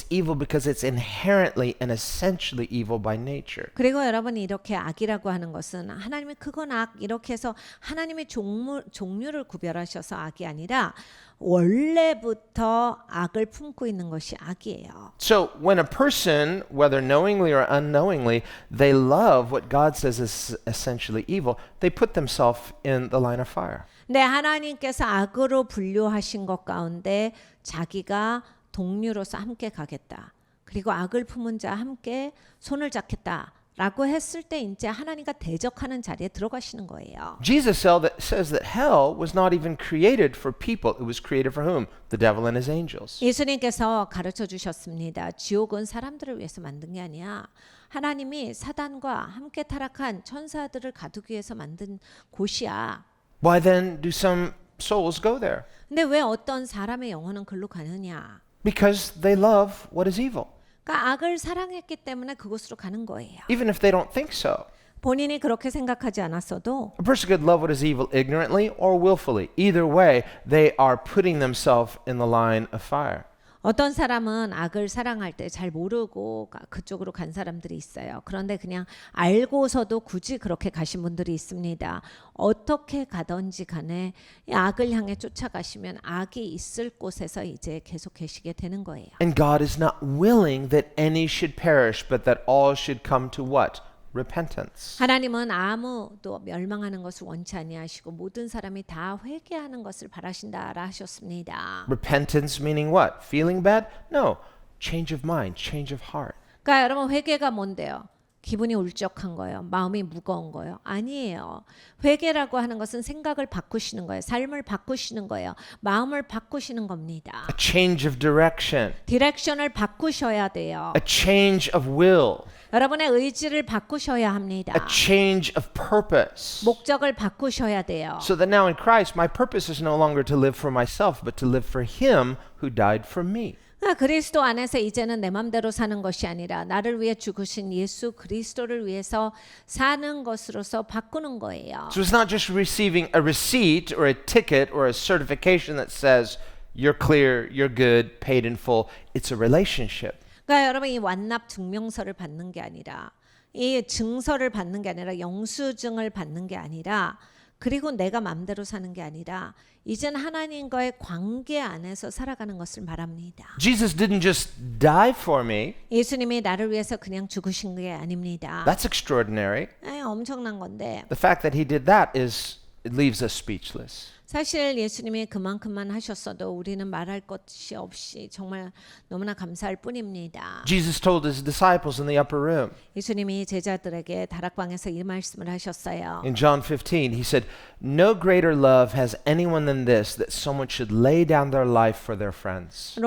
evil because it's inherently and essentially evil by nature. 그리고 여러분이 이렇게 악이라고 하는 것은 하나님이 그건 악 이렇게 해서 하나님의 종류를 구별하셔서 악이 아니라 원래부터 악을 품고 있는 것이 악이에요. So when a person, whether knowingly or unknowingly, they love what God says is essentially evil, they put themselves in the line of fire. 근데 하나님께서 악으로 분류하신 것 가운데 자기가 동류로서 함께 가겠다. 그리고 악을 품은 자 함께 손을 잡겠다. 라고 했을 때 이제 하나님과 대적하는 자리에 들어가시는 거예요. Jesus says that hell was not even created for people. It was created for whom? The devil and his angels. 예수님께서 가르쳐 주셨습니다. 지옥은 사람들을 위해서 만든 게 아니야. 하나님이 사단과 함께 타락한 천사들을 가두기 위해서 만든 곳이야. Why then do some souls go there? 근데 왜 어떤 사람의 영혼은 글로 가느냐? Because they love what is evil, 그러니까 악을 사랑했기 때문에 그곳으로 가는 거예요. even if they don't think so. 본인이 그렇게 생각하지 않았어도 A person could love what is evil ignorantly or willfully. Either way, they are putting themselves in the line of fire. 어떤 사람은 악을 사랑할 때 잘 모르고 그쪽으로 간 사람들이 있어요. 그런데 그냥 알고서도 굳이 그렇게 가신 분들이 있습니다. 어떻게 가든지 간에 이 악을 향해 쫓아가시면 악이 있을 곳에서 이제 계속 계시게 되는 거예요. And God is not willing that any should perish, but that all should come to what? Repentance. 하나님은 아무도 멸망하는 것을 원치 아니하시고 모든 사람이 다 회개하는 것을 바라신다라 하셨습니다. Repentance meaning what? Feeling bad? No. Change of mind, change of heart. 그러니까 여러분 회개가 뭔데요? 기분이 울적한 거예요. 마음이 무거운 거예요. 아니에요. 회개라고 하는 것은 생각을 바꾸시는 거예요. 삶을 바꾸시는 거예요. 마음을 바꾸시는 겁니다. A change of direction, 디렉션을 바꾸셔야 돼요. a change of will, 여러분의 의지를 바꾸셔야 합니다. a change of purpose. 목적을 바꾸셔야 돼요. So that now in Christ, my purpose is no longer to live for myself, but to live for Him who died for me. 그리스도 안에서 이제는 내 맘대로 사는 것이 아니라 나를 위해 죽으신 예수 그리스도를 위해서 사는 것으로서 바꾸는 거예요. So it's not just receiving a receipt or a ticket or a certification that says you're clear, you're good, paid in full. It's a relationship. 그러니까 여러분 이 완납 증명서를 받는 게 아니라 이 증서를 받는 게 아니라 영수증을 받는 게 아니라 그리고 내가 맘대로 사는 게 아니라 이젠 하나님과의 관계 안에서 살아가는 것을 말합니다. Jesus didn't just die for me. 예수님이 나를 위해서 그냥 죽으신 게 아닙니다. That's extraordinary. 엄청난 건데 The fact that He did that it leaves us speechless. 사실 예수님이 그만큼만 하셨어도 우리는 말할 것이 없이 정말 너무나 감사할 뿐입니다. Jesus told His disciples in the upper room. 예수님이 제자들에게 다락방에서 이 말씀을 하셨어요. In John 15, He said, "No greater love has anyone than this, that someone should lay down their life for their friends."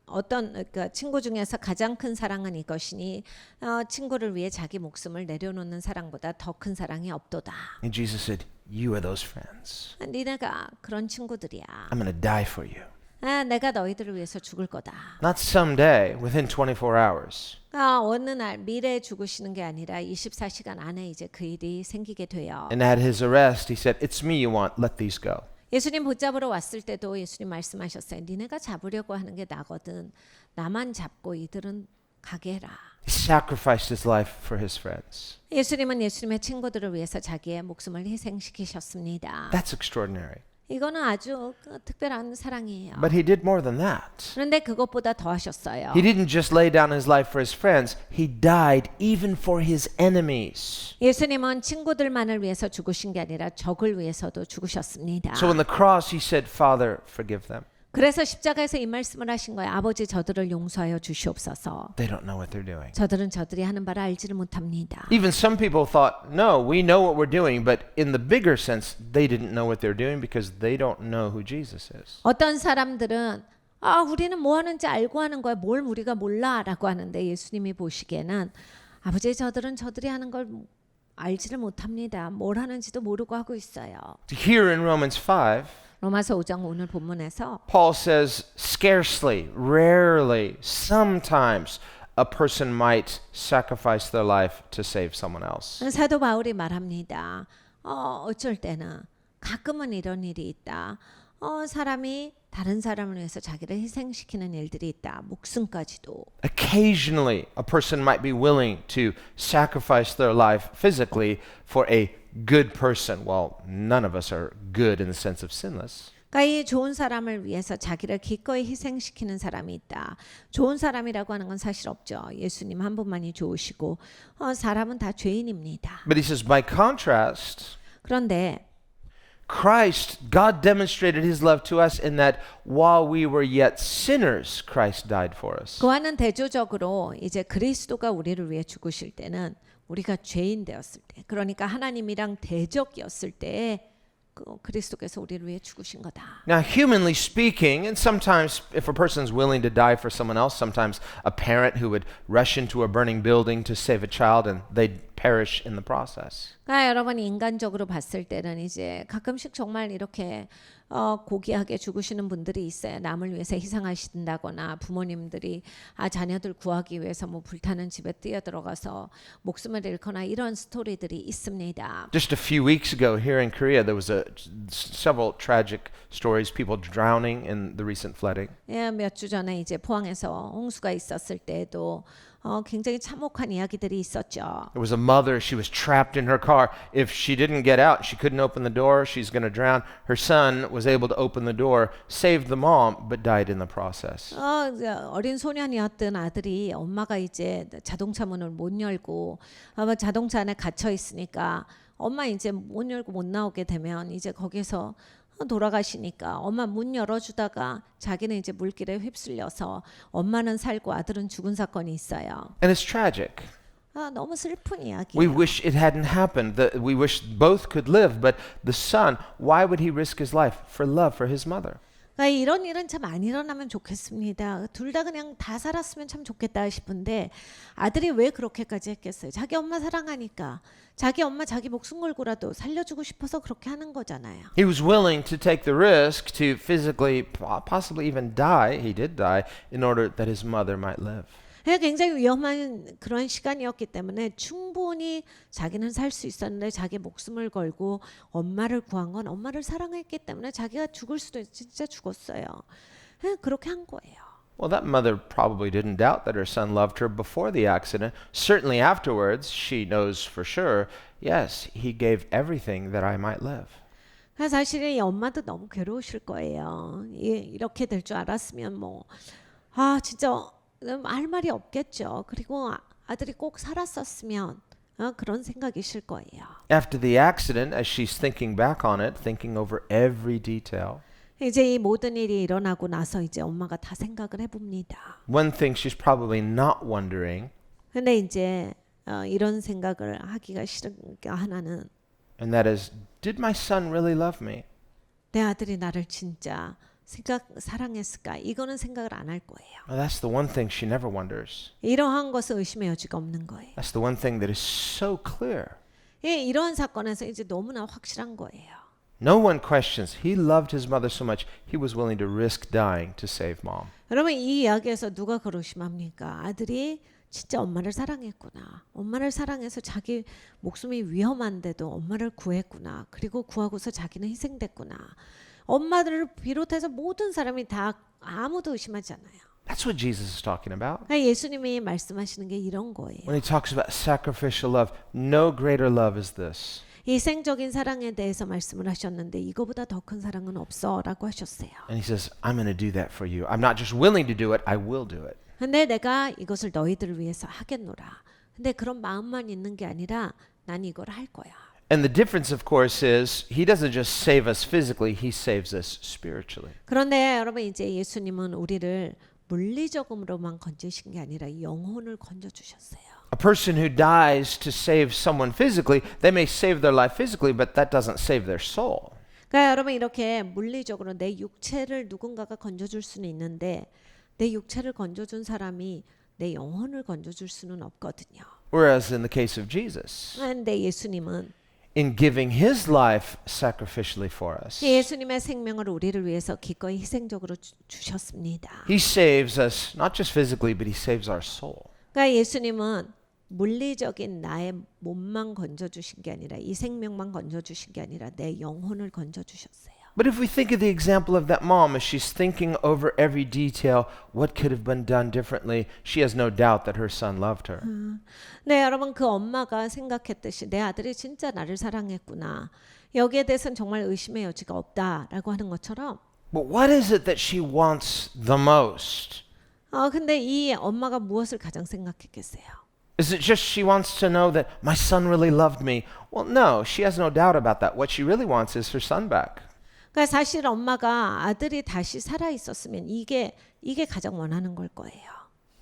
어떤 친구 중에서 가장 큰 사랑은 이것이니 친구를 위해 자기 목숨을 내려놓는 사랑보다 더 큰 사랑이 없도다. And Jesus said, "You are those friends. 니네가 그런 친구들이야. I'm going to die for you." 내가 너희들을 위해서 죽을 거다. Not someday, within 24 hours. 어느 날 미래에 죽으시는 게 아니라 24시간 안에 이제 그 일이 생기게 돼요. And at His arrest, He said, "It's me you want. Let these go." 예수님 붙잡으러 왔을 때도 예수님 말씀하셨어요. 니네가 잡으려고 하는 게 나거든. 나만 잡고 이들은 가게 해라. He sacrificed His life for His friends. 예수님은 예수님의 친구들을 위해서 자기의 목숨을 희생시키셨습니다. That's extraordinary. 이거는 아주 특별한 사랑이에요. But He did more than that. 그런데 그것보다 더 하셨어요. He didn't just lay down His life for His friends. He died even for His enemies. 예수님은 친구들만을 위해서 죽으신 게 아니라 적을 위해서도 죽으셨습니다. So on the cross, He said, "Father, forgive them." 그래서 십자가에서 이 말씀을 하신 거예요. 아버지 저들을 용서하여 주시옵소서. They don't know what they're doing. 저들이 하는 바를 알지를 못합니다. Even some people thought, no, we know what we're doing, but in the bigger sense, they didn't know what they're doing because they don't know who Jesus is. 어떤 사람들은 우리는 뭐 하는지 알고 하는 거야. 뭘 우리가 몰라라고 하는데 예수님이 보시기에는 아버지 저들이 하는 걸 알지를 못합니다. 뭘 하는지도 모르고 하고 있어요. Here in Romans 5, 로마서 5장 오늘 본문에서 Paul says, scarcely, rarely, sometimes a person might sacrifice their life to save someone else. 사도 바울이 말합니다. 어쩔 때는 가끔은 이런 일이 있다. 사람이 다른 사람을 위해서 자기를 희생시키는 일들이 있다. 목숨까지도. Occasionally, a person might be willing to sacrifice their life physically for a good person. Well, none of us are good in the sense of sinless. 그러니까 이 좋은 사람을 위해서 자기를 기꺼이 희생시키는 사람이 있다. 좋은 사람이라고 하는 건 사실 없죠. 예수님 한 분만이 좋으시고 사람은 다 죄인입니다. But he says, by contrast, 그런데 Christ, God demonstrated his love to us in that while we were yet sinners, Christ died for us. 그와는 대조적으로 이제 그리스도가 우리를 위해 죽으실 때는 우리가 죄인 되었을 때, 그러니까 하나님이랑 대적이었을 때에 그리스도께서 우리를 위해 죽으신 거다. Now, humanly speaking, and sometimes if a person's willing to die for someone else, sometimes a parent who would rush into a burning building to save a child and they'd perish in the process. 그러니까 여러분 인간적으로 봤을 때는 이제 가끔씩 정말 이렇게 고귀하게 죽으시는 분들이 있어요. 남을 위해서 희생하신다거나 부모님들이 자녀들 구하기 위해서 뭐 불타는 집에 뛰어들어가서 목숨을 잃거나 이런 스토리들이 있습니다. Just a few weeks ago here in Korea, there was several tragic stories, people drowning in the recent flooding. 예, 몇 주 전에 이제 포항에서 홍수가 있었을 때도 굉장히 참혹한 이야기들이 있었죠. There was a mother, she was trapped in her car. If she didn't get out, she couldn't open the door, she's going to drown. Her son was able to open the door, saved the mom, but died in the process. 어린 소년이었던 아들이 엄마가 이제 자동차 문을 못 열고 자동차 안에 갇혀 있으니까 엄마 이제 못 열고 못 나오게 되면 이제 거기서 돌아가시니까 엄마 문 열어주다가 자기는 이제 물길에 휩쓸려서 엄마는 살고 아들은 죽은 사건이 있어요. And it's tragic. 너무 슬픈 We 이야기예요. wish it hadn't happened. We wish both could live, but the son, why would he risk his life? For love for his mother. 그러니까 이런 일은 참 안 일어나면 좋겠습니다. 둘 다 그냥 다 살았으면 참 좋겠다 싶은데 아들이 왜 그렇게까지 했겠어요? 자기 엄마 사랑하니까 자기 엄마 자기 목숨 걸고라도 살려주고 싶어서 그렇게 하는 거잖아요. He was willing to take the risk to physically, possibly even die. He did die in order that his mother might live. 굉장히 위험한 그런 시간이었기 때문에 충분히 자기는 살 수 있었는데 자기 목숨을 걸고 엄마를 구한 건 엄마를 사랑했기 때문에 자기가 죽을 수도 진짜 죽었어요. 그렇게 한 거예요. Well, that mother probably didn't doubt that her son loved her before the accident. Certainly afterwards, she knows for sure, yes, he gave everything that I might live. 사실은 이 엄마도 너무 괴로우실 거예요. 이렇게 될 줄 알았으면 진짜 할 말이 없겠죠. 그리고 아들이 꼭 살았었으면 그런 생각이실 거예요. After the accident, as she's thinking back on it, thinking over every detail, 이제 이 모든 일이 일어나고 나서 이제 엄마가 다 생각을 해봅니다. one thing she's probably not wondering, 근데 이제 이런 생각을 하기가 싫으니까 하나는 and that is, did my son really love me? 내 아들이 나를 진짜 사랑했을까? 이거는 생각을 안 할 거예요. Well, that's the one thing she never wonders. 이러한 것은 의심의 여지가 없는 거예요. That's the one thing that is so clear. 이러한 사건에서 이제 너무나 확실한 거예요. No one questions. He loved his mother so much, he was willing to risk dying to save mom. 여러분 이 이야기에서 누가 그걸 의심합니까? 아들이 진짜 엄마를 사랑했구나. 엄마를 사랑해서 자기 목숨이 위험한데도 엄마를 구했구나. 그리고 구하고서 자기는 희생됐구나. 엄마들을 비롯해서 모든 사람이 다 아무도 의심하지 않아요. That's what Jesus is talking about. 예수님이 말씀하시는 게 이런 거예요. When he talks about sacrificial love, no greater love is this. 희생적인 사랑에 대해서 말씀을 하셨는데 이거보다 더 큰 사랑은 없어라고 하셨어요. And he says, I'm going to do that for you. I'm not just willing to do it, I will do it. 근데 내가 이것을 너희들을 위해서 하겠노라. 근데 그런 마음만 있는 게 아니라 난 이걸 할 거야. And the difference, of course, is he doesn't just save us physically, he saves us spiritually. 그런데 여러분 이제 예수님은 우리를 물리적으로만 건지신 게 아니라 영혼을 건져 주셨어요. A person who dies to save someone physically, they may save their life physically, but that doesn't save their soul. 그러니까 여러분 이렇게 물리적으로 내 육체를 누군가가 건져줄 수는 있는데 내 육체를 건져준 사람이 내 영혼을 건져줄 수는 없거든요. Whereas in the case of Jesus, 그런데 예수님은 in giving his life sacrificially for us, 예수님의 생명을 우리를 위해서 기꺼이 희생적으로 주셨습니다. he saves us not just physically, but he saves our soul. 그러니까 예수님은 물리적인 나의 몸만 건져 주신 게 아니라 이 생명만 건져 주신 게 아니라 내 영혼을 건져 주셨어요. But if we think of the example of that mom, as she's thinking over every detail, what could have been done differently, she has no doubt that her son loved her. 네, 여러분 그 엄마가 생각했듯이 내 아들이 진짜 나를 사랑했구나. 여기에 대해서는 정말 의심의 여지가 없다라고 하는 것처럼. But what is it that she wants the most? 근데 이 엄마가 무엇을 가장 생각했겠어요? Is it just she wants to know that my son really loved me? Well, no, she has no doubt about that. What she really wants is her son back. 그러니까 사실 엄마가 아들이 다시 살아 있었으면 이게 가장 원하는 걸 거예요.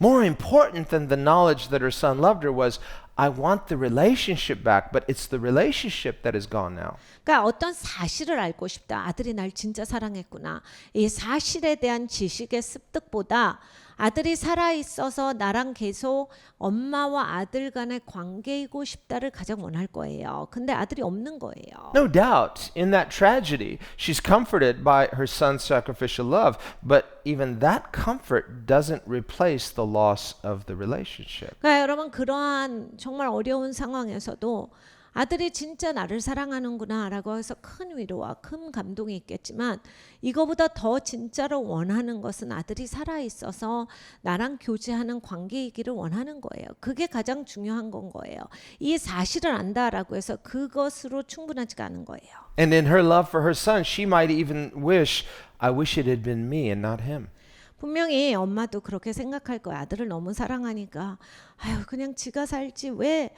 More important than the knowledge that her son loved her was, I want the relationship back, but it's the relationship that is gone now. 그러니까 어떤 사실을 알고 싶다. 아들이 날 진짜 사랑했구나. 이 사실에 대한 지식의 습득보다 아들이 살아 있어서 나랑 계속 엄마와 아들 간의 관계이고 싶다를 가장 원할 거예요. 근데 아들이 없는 거예요. No doubt, in that tragedy, she's comforted by her son's sacrificial love, but even that comfort doesn't replace the loss of the relationship. 그러니까 여러분 그러한 정말 어려운 상황에서도 아들이 진짜 나를 사랑하는구나라고 해서 큰 위로와 큰 감동이 있겠지만 이거보다 더 진짜로 원하는 것은 아들이 살아 있어서 나랑 교제하는 관계이기를 원하는 거예요. 그게 가장 중요한 건 거예요. 이 사실을 안다라고 해서 그것으로 충분하지가 않은 거예요. And in her love for her son, she might even wish, I wish it had been me and not him. 분명히 엄마도 그렇게 생각할 거야. 아들을 너무 사랑하니까 아유 그냥 지가 살지 왜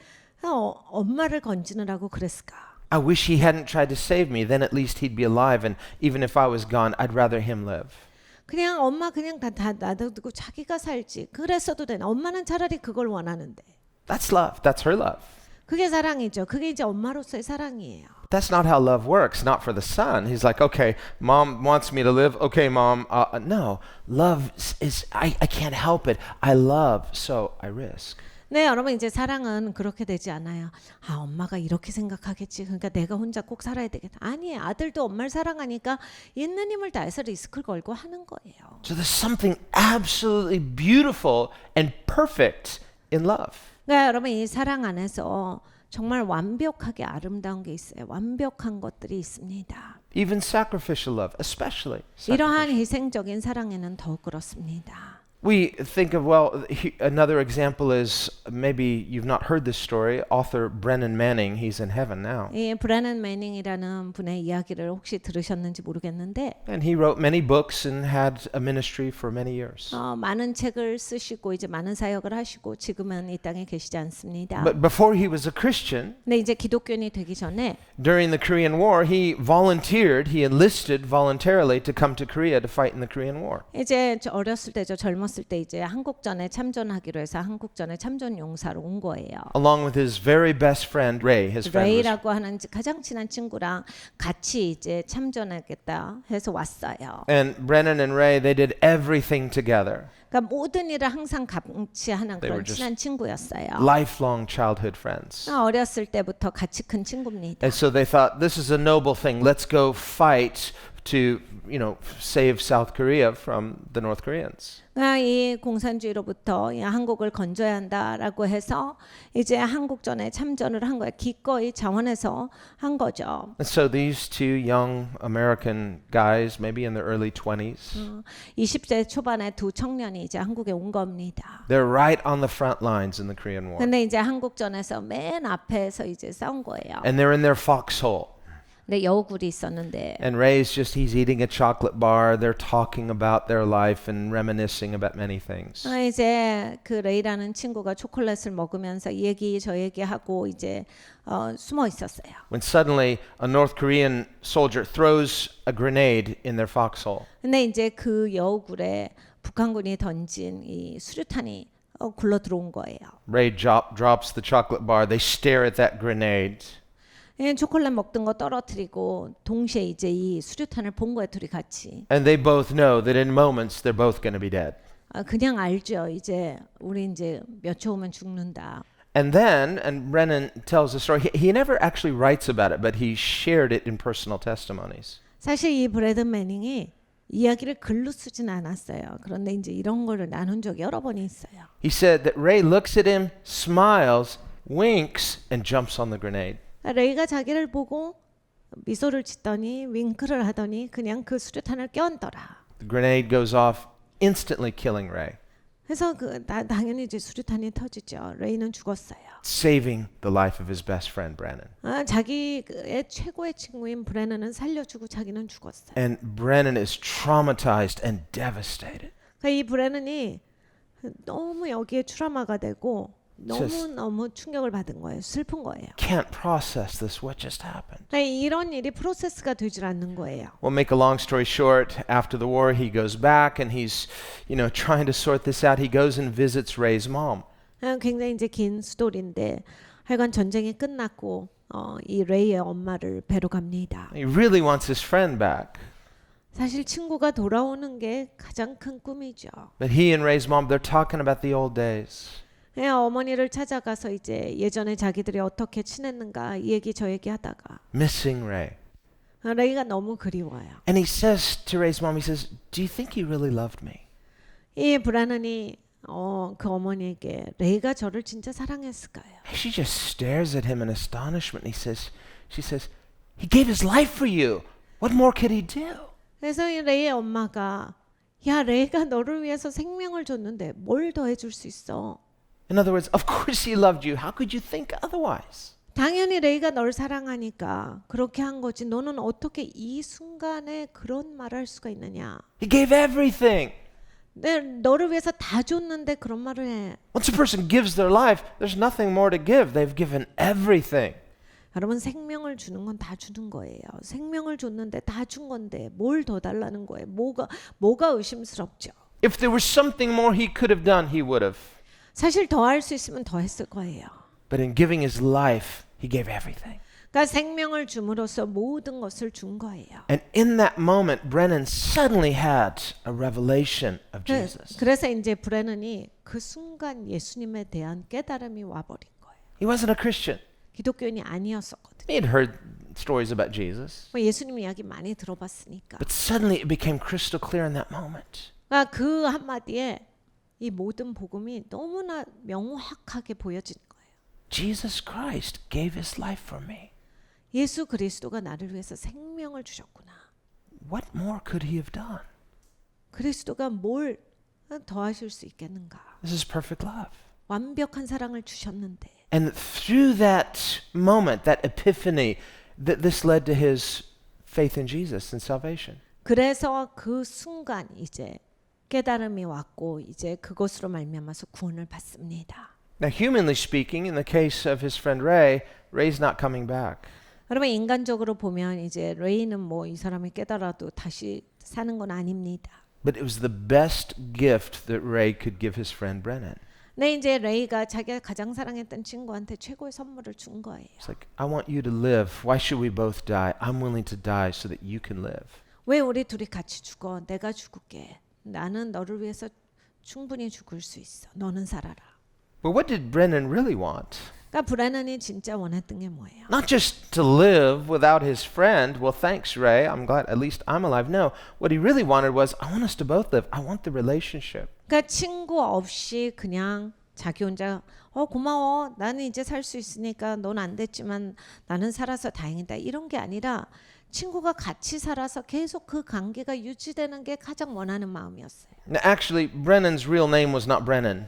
엄마를 건지느라고 그랬을까? I wish he hadn't tried to save me. Then at least he'd be alive. And even if I was gone, I'd rather him live. 그냥 엄마 그냥 다 놔두고 자기가 살지. 그랬어도 되나? 엄마는 차라리 그걸 원하는데. That's love. That's her love. 그게 사랑이죠. 그게 이제 엄마로서의 사랑이에요. That's not how love works. Not for the son. He's like, okay, mom wants me to live. Okay, mom. No, love is I can't help it. I love, so I risk. 네, 여러분 이제 사랑은 그렇게 되지 않아요. 아, 엄마가 이렇게 생각하겠지. 그러니까 내가 혼자 꼭 살아야 되겠다. 아니에요. 아들도 엄마를 사랑하니까 있는 힘을 다해서 리스크를 걸고 하는 거예요. So there's something absolutely beautiful and perfect in love. 그러니까 여러분 이 사랑 안에서 정말 완벽하게 아름다운 게 있어요. 완벽한 것들이 있습니다. Even sacrificial love, especially. 이러한 희생적인 사랑에는 더욱 그렇습니다. We think of, well, another example is, maybe you've not heard this story, author Brennan Manning, he's in heaven now. 이 브래넌 매닝이라는 분의 이야기를 혹시 들으셨는지 모르겠는데 And he wrote many books and had a ministry for many years. 많은 책을 쓰시고 이제 많은 사역을 하시고 지금은 이 땅에 계시지 않습니다. But before he was a Christian, 근데 이제 기독교인이 되기 전에 during the Korean War, he enlisted voluntarily to come to Korea to fight in the Korean War. 이제 어렸을 때죠. 젊었을 때 이제 한국전에 참전하기로 해서 한국전에 참전 용사로 온 거예요. Along with his very best friend, Ray, his friend was 레이라고 하는 가장 친한 친구랑 같이 이제 참전하겠다 해서 왔어요. And Brennan and Ray, they did everything together. 그러니까 모든 일을 항상 같이 하는 They were 그런 just 친한 친구였어요. lifelong childhood friends. 어렸을 때부터 같이 큰 친구입니다. And so they thought, this is a noble thing. Let's go fight to, save South Korea from the North Koreans. 이 공산주의로부터 이 한국을 건져야 한다라고 해서 이제 한국전에 참전을 한 거예요. 기꺼이 자원해서 한 거죠. And so these two young American guys, maybe in their early 20s, 20대 초반에 두 청년이 이제 한국에 온 겁니다. they're right on the front lines in the Korean War. 근데 이제 한국전에서 맨 앞에서 이제 싸운 거예요. And they're in their foxhole. 근데 여우굴이 있었는데 And Ray's he's eating a chocolate bar. They're talking about their life and reminiscing about many things. 이제 그 레이라는 친구가 초콜릿을 먹으면서 이 얘기 저 얘기하고 이제 숨어 있었어요. When suddenly a North Korean soldier throws a grenade in their foxhole. 근데 이제 그 여우굴에 북한군이 던진 이 수류탄이 굴러 들어온 거예요. Ray drops the chocolate bar. They stare at that grenade. 초콜릿 먹던 거 떨어뜨리고 동시에 이제 이 수류탄을 본 거예요, 둘이 같이. And they both know that in moments they're both going to be dead. 그냥 알죠. 이제 우리 이제 몇 초 후면 죽는다. And then, and Brennan tells the story, he never actually writes about it, but he shared it in personal testimonies. 사실 이 브래드 매닝이 이야기를 글로 쓰진 않았어요. 그런데 이제 이런 거를 나눈 적이 여러 번이 있어요. He said that Ray looks at him, smiles, winks, and jumps on the grenade. 레이가 자기를 보고 미소를 짓더니 윙크를 하더니 그냥 그 수류탄을 껴안더라. The grenade goes off, instantly killing Ray, 그래서 당연히 이제 수류탄이 터지죠. 레이는 죽었어요. saving the life of his best friend Brennan. 자기의 최고의 친구인 브레넌은 살려주고 자기는 죽었어요. And Brennan is traumatized and devastated. 그러니까 이 브레넌이 너무 여기에 트라우마가 되고 너무 충격을 받은 거예요. 슬픈 거예요. Can't process this, what just happened. 그러니까 이런 일이 프로세스가 되질 않는 거예요. Well, make a long story short, after the war, he goes back and he's, trying to sort this out. He goes and visits Ray's mom. 굉장히 이제 긴 스토리인데 하여간 전쟁이 끝났고 이 레이의 엄마를 뵈러 갑니다. He really wants his friend back. 사실 친구가 돌아오는 게 가장 큰 꿈이죠. But he and Ray's mom, they're talking about the old days. 어머니를 찾아가서 이제 예전에 자기들이 어떻게 지냈는가 이 얘기 저 얘기 하다가 Missing Ray. 레이가 너무 그리워요. And he says to Ray's mom, he says, "Do you think he really loved me?" 이 브라넌이 그 어머니에게 레이가 저를 진짜 사랑했을까요? She just stares at him in astonishment. She says, "He gave his life for you. What more could he do?" 그래서 이 레이의 엄마가 야 레이가 너를 위해서 생명을 줬는데 뭘 더 해줄 수 있어? In other words, of course he loved you. How could you think otherwise? 당연히 레이가 널 사랑하니까 그렇게 한 거지. 너는 어떻게 이 순간에 그런 말을 할 수가 있느냐? He gave everything. 너를 위해서 다 줬는데 그런 말을 해. Once a person gives their life, there's nothing more to give. They've given everything. 여러분 생명을 주는 건 다 주는 거예요. 생명을 줬는데 다 준 건데 뭘 더 달라는 거예요? 뭐가 의심스럽죠? If there was something more he could have done, he would have. 사실 더 할 수 있으면 더 했을 거예요. But in giving his life, he gave everything. 그러니까 생명을 줌으로써 모든 것을 준 거예요. And in that moment, Brennan suddenly had a revelation of Jesus. 그래서 이제 브레넌이 그 순간 예수님에 대한 깨달음이 와버린 거예요. He wasn't a Christian. 기독교인이 아니었었거든요. He had heard stories about Jesus. 예수님 이야기 많이 들어봤으니까. But suddenly it became crystal clear in that moment. 그러니까 그 한마디에 이 모든 복음이 너무나 명확하게 보여지는 거예요. Jesus Christ gave his life for me. 예수 그리스도가 나를 위해서 생명을 주셨구나. What more could he have done? 그리스도가 뭘 더 하실 수 있겠는가? This is perfect love. 완벽한 사랑을 주셨는데. And through that moment, that epiphany, this led to his faith in Jesus and salvation. 그래서 그 순간 이제 깨달음이 왔고 이제 그것으로 말미암아서 구원을 받습니다. Now, humanly speaking, in the case of his friend Ray, Ray's not coming back. 여러분 인간적으로 보면 이제 레이는 뭐 이 사람이 깨달아도 다시 사는 건 아닙니다. But it was the best gift that Ray could give his friend Brennan. 네, 이제 레이가 자기가 가장 사랑했던 친구한테 최고의 선물을 준 거예요. It's like, I want you to live. Why should we both die? I'm willing to die so that you can live. 왜 우리 둘이 같이 죽어? 내가 죽을게. 나는 너를 위해서 충분히 죽을 수 있어. 너는 살아라. But what did Brennan really want? 그러니까 브레넌이 진짜 원했던 게 뭐예요? Not just to live without his friend. Well, thanks, Ray. I'm glad at least I'm alive. No, what he really wanted was, I want us to both live. I want the relationship. 그러니까 친구 없이 그냥 자기 혼자 고마워. 나는 이제 살 수 있으니까 넌 안 됐지만 나는 살아서 다행이다. 이런 게 아니라 친구가 같이 살아서 계속 그 관계가 유지되는 게 가장 원하는 마음이었어요. Now, actually, Brennan's real name was not Brennan.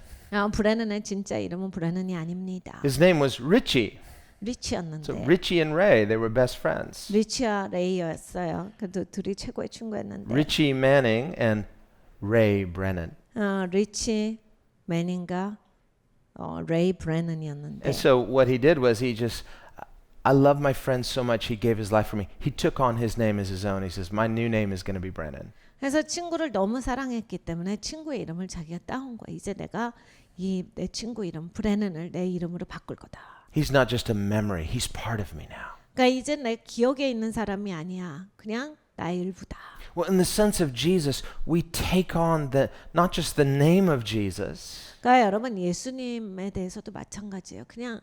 브레넌의 진짜 이름은 브레넌이 아닙니다. His name was Richie. So 리치였는데 Richie and Ray, they were best friends. 리치와 레이였어요. 그래도 둘이 최고의 친구였는데 Richie Manning and Ray Brennan. 리치 매닝과 레이 브레넌이었는데 And so what he did was I love my friend so much he gave his life for me. He took on his name as his own. He says, my new name is going to be Brennan. 그래서 친구를 너무 사랑했기 때문에 친구의 이름을 자기가 따온 거야. 이제 내가 이 내 친구 이름 브레넌을 내 이름으로 바꿀 거다. He's not just a memory. He's part of me now. 그러니까 이제 내 기억에 있는 사람이 아니야. 그냥 나의 일부다. Well, in the sense of Jesus, we take on not just the name of Jesus, 그러니까 여러분 예수님에 대해서도 마찬가지예요. 그냥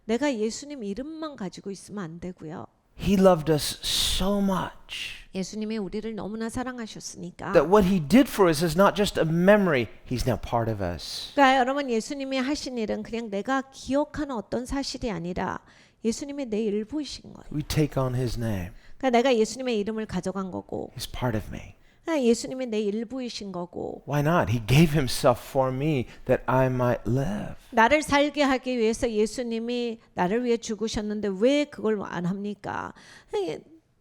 내가 예수님 이름만 가지고 있으면 안 되고요. He loved us so much 예수님이 우리를 너무나 사랑하셨으니까. that what he did for us is not just a memory. He's now part of us. 그러니까 여러분 예수님이 하신 일은 그냥 내가 기억하는 어떤 사실이 아니라 예수님의 내 일부이신 거예요. We take on his name. 그러니까 내가 예수님의 이름을 가져간 거고 He's part of me. 그러니까 예수님이 내 일부이신 거고 Why not? He gave himself for me that I might live. 나를 살게 하기 위해서 예수님이 나를 위해 죽으셨는데 왜 그걸 안 합니까?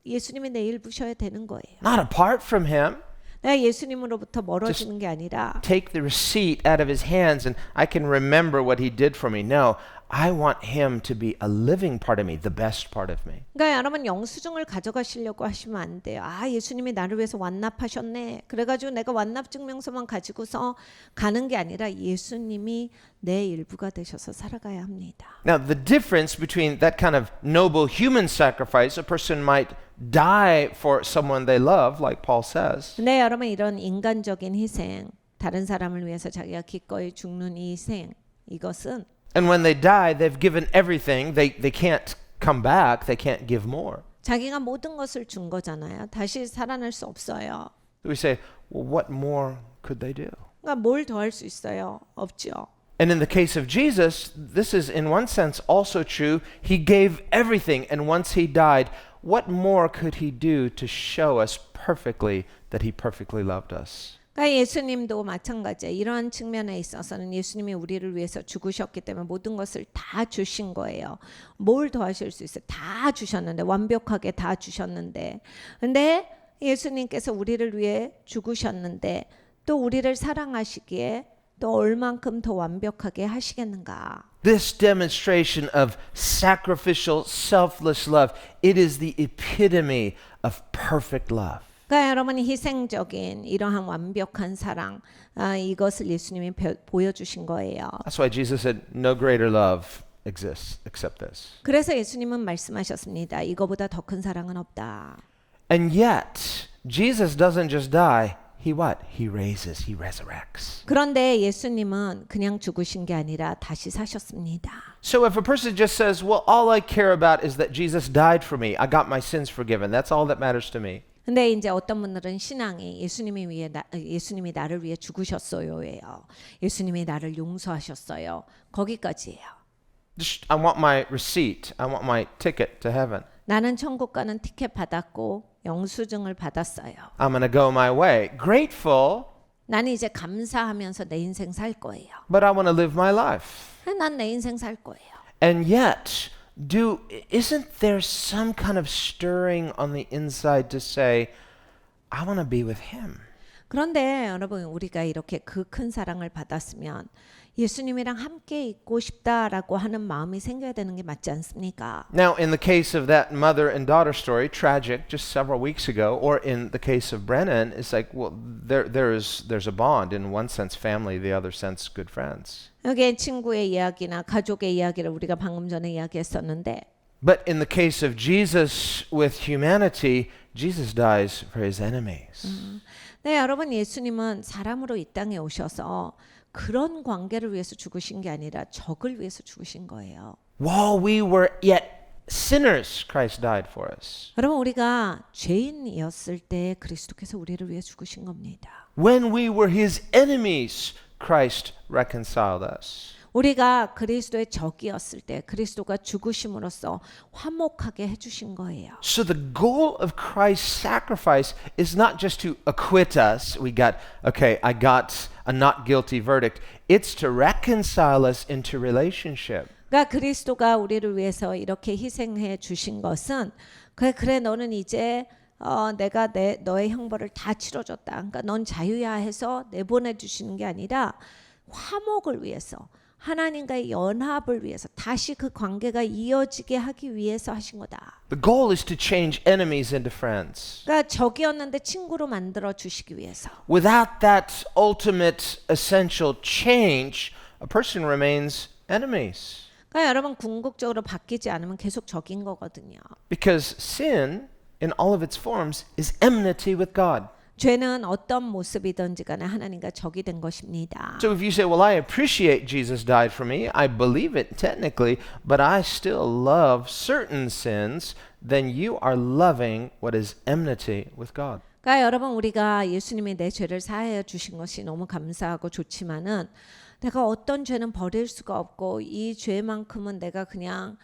예수님이 내 일부셔야 되는 거예요. Not apart from him. 내가 예수님으로부터 멀어지는 게 아니라 Take the receipt out of his hands and I can remember what he did for me. No, I want him to be a living part of me, the best part of me. 그러니까 여러분 영수증을 가져가시려고 하시면 안 돼요. 예수님이 나를 위해서 완납하셨네. 그래가지고 내가 완납 증명서만 가지고서 가는 게 아니라 예수님이 내 일부가 되셔서 살아가야 합니다. Now, the difference between that kind of noble human sacrifice, a person might die for someone they love, like Paul says, 근데 여러분 이런 인간적인 희생, 다른 사람을 위해서 자기가 기꺼이 죽는 이 희생, 이것은 and when they die, they've given everything. They can't come back. They can't give more. 자기가 모든 것을 준 거잖아요. 다시 살아날 수 없어요. We say, well, what more could they do? 그러니까 뭘 더 할 수 있어요? 없죠. And in the case of Jesus, this is in one sense also true. He gave everything, and once he died, what more could he do to show us perfectly that he perfectly loved us? 그러니까 예수님도 마찬가지예요. 이러한 측면에 있어서는 예수님이 우리를 위해서 죽으셨기 때문에 모든 것을 다 주신 거예요. 뭘 더 하실 수 있어요? 다 주셨는데 완벽하게 다 주셨는데 근데 예수님께서 우리를 위해 죽으셨는데 또 우리를 사랑하시기에 또 얼만큼 더 완벽하게 하시겠는가? This demonstration of sacrificial, selfless love, it is the epitome of perfect love. 그러니까 여러분이 희생적인 이러한 완벽한 사랑 이것을 예수님이 보여주신 거예요. That's why Jesus said, no greater love exists except this. 그래서 예수님은 말씀하셨습니다. 이거보다 더 큰 사랑은 없다. And yet, Jesus doesn't just die. He what? He raises, he resurrects. 그런데 예수님은 그냥 죽으신 게 아니라 다시 사셨습니다. So if a person just says, well, all I care about is that Jesus died for me. I got my sins forgiven. That's all that matters to me. 근데 이제 어떤 분들은 신앙이 예수님이 나를 위해 죽으셨어요예요. 예수님이 나를 용서하셨어요. 거기까지예요. I want my receipt. I want my ticket to heaven. 나는 천국 가는 티켓 받았고 영수증을 받았어요. I'm going to go my way. Grateful, 나는 이제 감사하면서 내 인생 살 거예요. but I want to live my life. 난 내 인생 살 거예요. And yet, isn't there some kind of stirring on the inside to say, I want to be with him? 그런데 여러분 우리가 이렇게 그 큰 사랑을 받았으면 예수님이랑 함께 있고 싶다라고 하는 마음이 생겨야 되는 게 맞지 않습니까? Now, in the case of that mother and daughter story, tragic, just several weeks ago, or in the case of Brennan, it's like, well, there's a bond. In one sense, family, the other sense, good friends. 여기 친구의 이야기나 가족의 이야기를 우리가 방금 전에 이야기했었는데 But in the case of Jesus with humanity, Jesus dies for his enemies. 네, 여러분 예수님은 사람으로 이 땅에 오셔서 그런 관계를 위해서 죽으신 게 아니라 적을 위해서 죽으신 거예요. While we were yet sinners, Christ died for us. 여러분 우리가 죄인이었을 때 그리스도께서 우리를 위해 죽으신 겁니다. When we were his enemies, Christ reconciled us. 우리가 그리스도의 적이었을 때 그리스도가 죽으심으로써 화목하게 해주신 거예요. So the goal of Christ's sacrifice is not just to acquit us. I got a not guilty verdict. It's to reconcile us into relationship. 그러니까 그리스도가 우리를 위해서 이렇게 희생해 주신 것은 그래 너는 이제 내가 너의 형벌을 다 치러줬다. 그러니까 넌 자유야 해서 내보내 주시는 게 아니라 화목을 위해서 하나님과의 연합을 위해서 다시 그 관계가 이어지게 하기 위해서 하신 거다. The goal is to change enemies into friends. 그러니까 적이었는데 친구로 만들어 주시기 위해서. Without that ultimate essential change, a person remains enemies. 그러니까 여러분 궁극적으로 바뀌지 않으면 계속 적인 거거든요. Because sin, in all of its forms, is enmity with God. 죄는 어떤 모습이든지 간에 하나님과 적이 된 것입니다. So if you say, well, I appreciate Jesus died for me, I believe it technically, but I still love certain sins, then you are loving what is enmity with God. 그러니까 여러분 우리가 예수님이 내 죄를 사하여 주신 것이 너무 감사하고 좋지만은 내가 어떤 죄는 버릴 수가 없고 이 죄만큼은 내가 그냥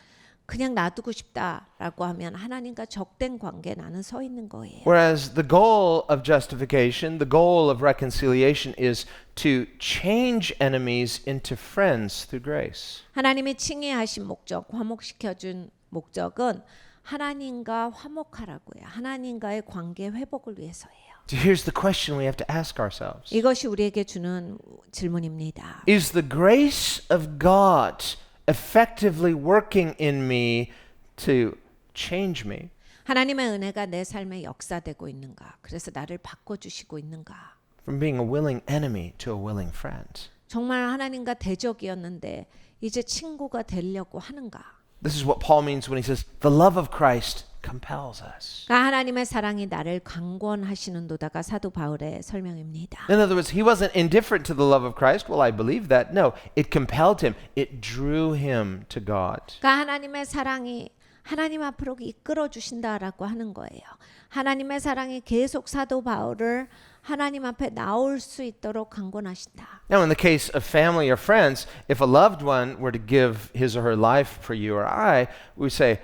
놔두고 싶다라고 하면 하나님과 적된 관계에 나는 서 있는 거예요. Whereas the goal of justification, the goal of reconciliation is to change enemies into friends through grace. 하나님이 칭의하신 목적, 화목시켜준 목적은 하나님과 화목하라고요. 하나님과의 관계 회복을 위해서예요. So here's the question we have to ask ourselves. 이것이 우리에게 주는 질문입니다. Is the grace of God effectively working in me to change me? 하나님의 은혜가 내 삶에 역사되고 있는가? 그래서 나를 바꿔주시고 있는가? From being a willing enemy to a willing friend. 정말 하나님과 대적이었는데 이제 친구가 되려고 하는가? This is what Paul means when he says, the love of Christ compels us. 그러니까 하나님의 사랑이 나를 강권하시는도다가 사도 바울의 설명입니다. In other words, he wasn't indifferent to the love of Christ. Well, I believe that. No, it compelled him. It drew him to God. 그러니까 하나님의 사랑이 하나님 앞으로 이끌어 주신다라고 하는 거예요. 하나님의 사랑이 계속 사도 바울을 하나님 앞에 나올 수 있도록 강권하신다. Now, in the case of family or friends, if a loved one were to give his or her life for you or I, we say,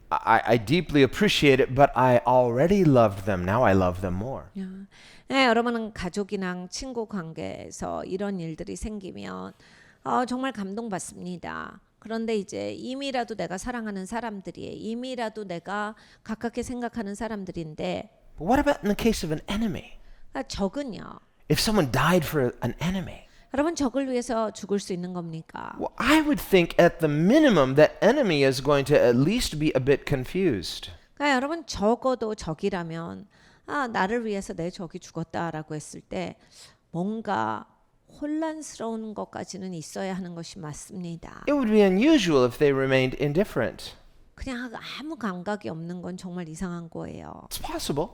I deeply appreciate it, but I already loved them. Now I love them more. 네, 여러분은 가족이랑 친구 관계에서 이런 일들이 생기면 정말 감동받습니다. 그런데 이제 이미라도 내가 사랑하는 사람들이에요. 이미라도 내가 가깝게 생각하는 사람들인데 But what about in the case of an enemy? 그러니까 적은요. If someone died for an enemy, 여러분 적을 위해서 죽을 수 있는 겁니까? well, I would think at the minimum that enemy is going to at least be a bit confused. 그러니까 여러분 적어도 적이라면 나를 위해서 내 적이 죽었다라고 했을 때 뭔가 혼란스러운 것까지는 있어야 하는 것이 맞습니다. It would be unusual if they remained indifferent. 그냥 아무 감각이 없는 건 정말 이상한 거예요. It's possible.